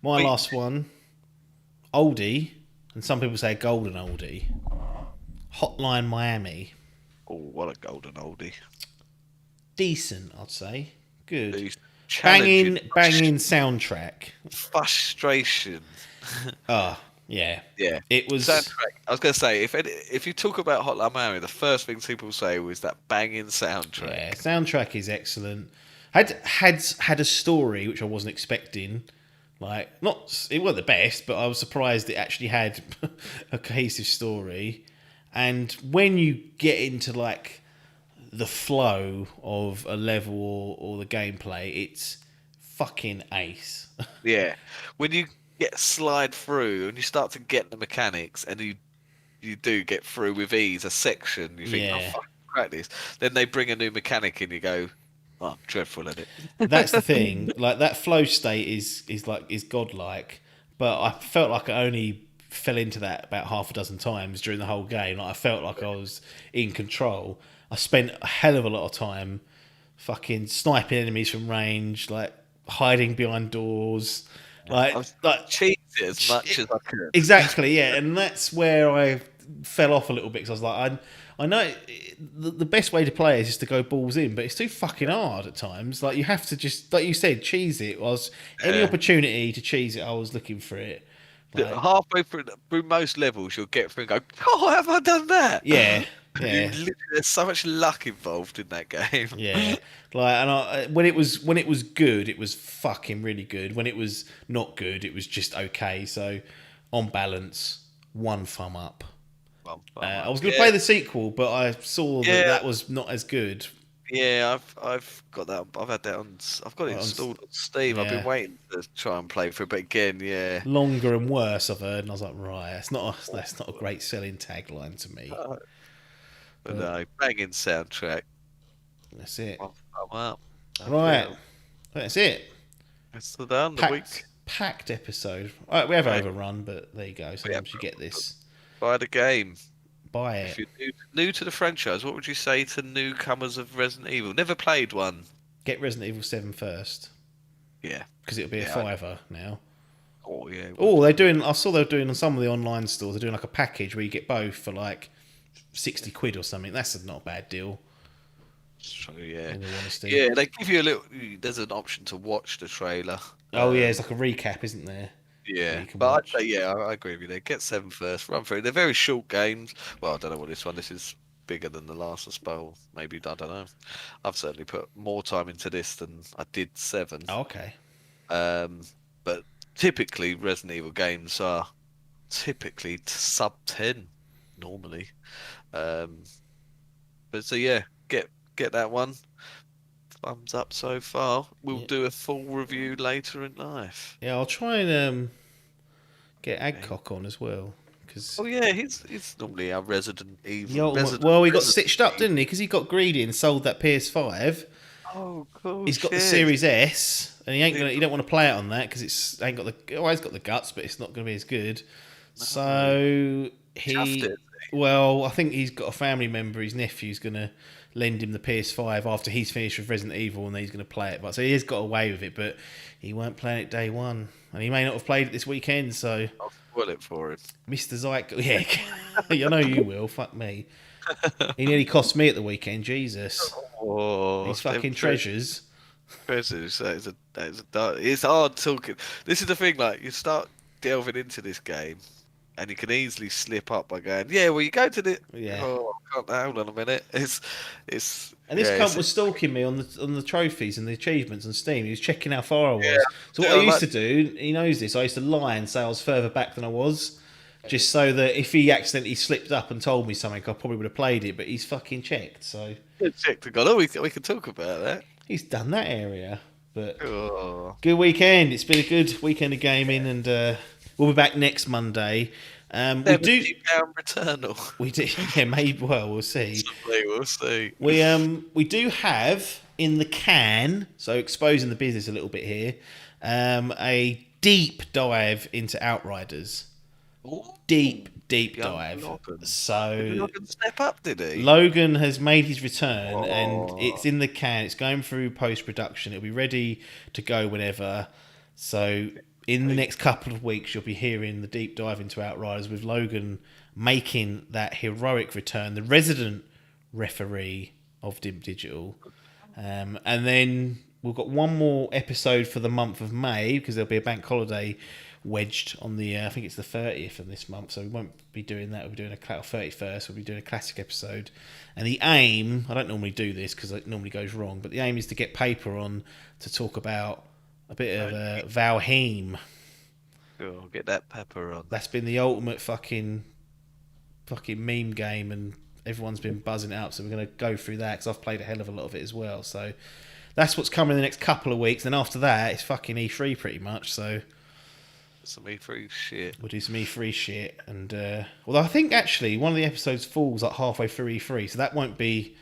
My last one, oldie, and some people say golden oldie. Hotline Miami.
Oh, what a golden oldie.
Decent, I'd say. Good.
These
Banging
challenging
soundtrack.
frustration.
Ah, yeah.
Yeah,
It was.
soundtrack. I was gonna say, if you talk about Hotline Miami, the first thing people say was that banging soundtrack.
Yeah, soundtrack is excellent. Had a story which I wasn't expecting. Like, it wasn't the best, but I was surprised it actually had a cohesive story. And when you get into like the flow of a level or the gameplay, it's fucking ace.
Yeah, when you slide through and you start to get the mechanics, and you do get through with ease a section, you think,
Yeah.
oh fuck, crack this. Then they bring a new mechanic in, you go, oh, I'm dreadful at it.
That's the thing. Like that flow state is godlike, but I felt like I only fell into that about half a dozen times during the whole game. Like I felt like I was in control. I spent a hell of a lot of time fucking sniping enemies from range, like hiding behind doors, like
cheat it as much as I could.
Exactly, yeah, and that's where I fell off a little bit because I was like, I know the best way to play is just to go balls in, but it's too fucking hard at times. Like you have to just, like you said, cheese it. Any opportunity to cheese it, I was looking for it. Like,
halfway through most levels, you'll get through and go, oh, have I done that?
Yeah. Yeah.
There's so much luck involved in that game.
Yeah, like, and when it was good, it was fucking really good. When it was not good, it was just okay. So, on balance, 1 thumb up. I was going to play the sequel, but I saw that was not as good.
Yeah, I've got that. I've had that on. I've got it installed on Steam. I've been waiting to try and play for it, but again,
longer and worse. I've heard, and I was like, right, that's not a great selling tagline to me.
But no, banging soundtrack.
That's it.
Up.
Right, that's it.
It's done. The week
packed episode. All right, we have overrun, but there you go. Sometimes you get this.
Buy the game.
Buy it.
If you're new to the franchise, what would you say to newcomers of Resident Evil? Never played one.
Get Resident Evil 7 first.
Yeah.
Because it'll be a $5 now.
Oh, yeah.
Oh, I saw they were doing on some of the online stores, they're doing like a package where you get both for like 60 quid or something. That's not a bad deal.
Yeah.
In all honesty.
Yeah, they give you a little. There's an option to watch the trailer.
Oh, yeah, it's like a recap, isn't there?
Yeah, but I'd say, I agree with you there. Get 7 first, run through. They're very short games. Well, I don't know what this is bigger than the last, I suppose. Maybe, I don't know. I've certainly put more time into this than I did 7.
Oh, okay.
But typically Resident Evil games are typically sub 10 normally. But so yeah, get that one. Thumbs up so far. We'll do a full review later in life.
Yeah, I'll try and get Adcock on as well. Cause
Oh yeah, he's normally our Resident Evil.
he got stitched up, didn't he? Because he got greedy and sold that PS5.
Oh, cool.
He's got the Series S, and he don't want to play it on that because it's ain't got the. Oh, he's got the guts, but it's not going to be as good. So I think he's got a family member. His nephew's going to lend him the PS5 after he's finished with Resident Evil, and then he's going to play it. But so he has got away with it, but he won't play it day one, and he may not have played it this weekend. So
I'll spoil it for him.
Mr. Zyke, yeah, I know you will. Fuck me. He nearly cost me at the weekend. Jesus, these fucking treasures.
Treasures. That is a dark. It's hard talking. This is the thing. Like you start delving into this game, and you can easily slip up by going, "Yeah, well, you go to the."
Yeah.
Oh, hold on a minute. It's.
And this cunt was stalking me on the trophies and the achievements on Steam. He was checking how far I was.
Yeah.
So what I used to do, he knows this. I used to lie and say I was further back than I was. Just so that if he accidentally slipped up and told me something, I probably would have played it. But he's fucking checked, so
checked and gone. Oh, we can talk about that.
He's done that area. But
good
weekend. It's been a good weekend of gaming, and we'll be back next Monday. We do
Returnal.
We do. Yeah, maybe. Well, we'll see.
We'll see.
We do have in the can. So exposing the business a little bit here. A deep dive into Outriders.
Ooh,
deep dive.
Logan.
So
did Logan step up, did he?
Logan has made his return, and it's in the can. It's going through post-production. It'll be ready to go whenever. So in the next couple of weeks, you'll be hearing the deep dive into Outriders with Logan making that heroic return, the resident referee of Dimp Digital. And then we've got one more episode for the month of May, because there'll be a bank holiday wedged on the I think it's the 30th of this month, so we won't be doing that. We'll be doing a 31st. We'll be doing a classic episode, and the aim, I don't normally do this because it normally goes wrong, but the aim is to get Paper on to talk about a bit of Valheim.
Oh, get that Pepper on.
That's been the ultimate fucking meme game, and everyone's been buzzing it up, so we're going to go through that because I've played a hell of a lot of it as well. So that's what's coming in the next couple of weeks. Then after that, it's fucking E3 pretty much. So
some E3 shit.
We'll do some E3 shit, and although I think actually one of the episodes falls like halfway through E3, so that won't be.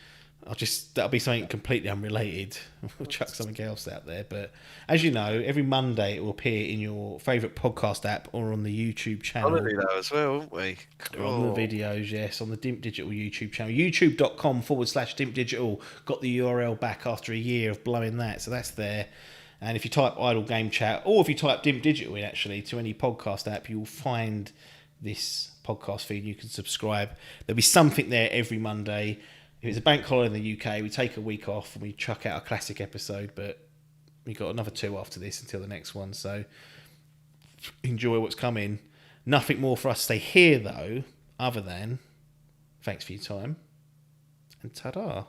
That'll be something completely unrelated. We'll chuck something else out there. But as you know, every Monday it will appear in your favourite podcast app or on the YouTube channel.
We'll do that as well, won't we?
Cool. On the videos, yes, on the Dimp Digital YouTube channel. YouTube.com/Dimp Digital. Got the URL back after a year of blowing that, so that's there. And if you type Idle Game Chat, or if you type Dimp Digital in actually to any podcast app, you'll find this podcast feed. You can subscribe. There'll be something there every Monday. If it's a bank holiday in the UK, we take a week off and we chuck out a classic episode, but we've got another 2 after this until the next one, so enjoy what's coming. Nothing more for us to say here, though, other than thanks for your time, and ta-da.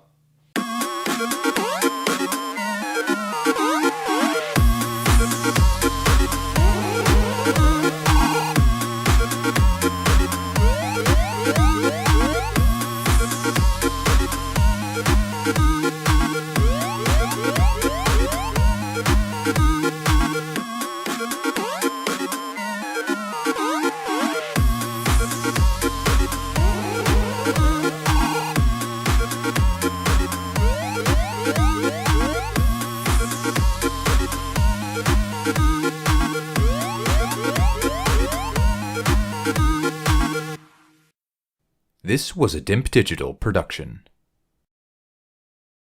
This was a Dimp Digital production.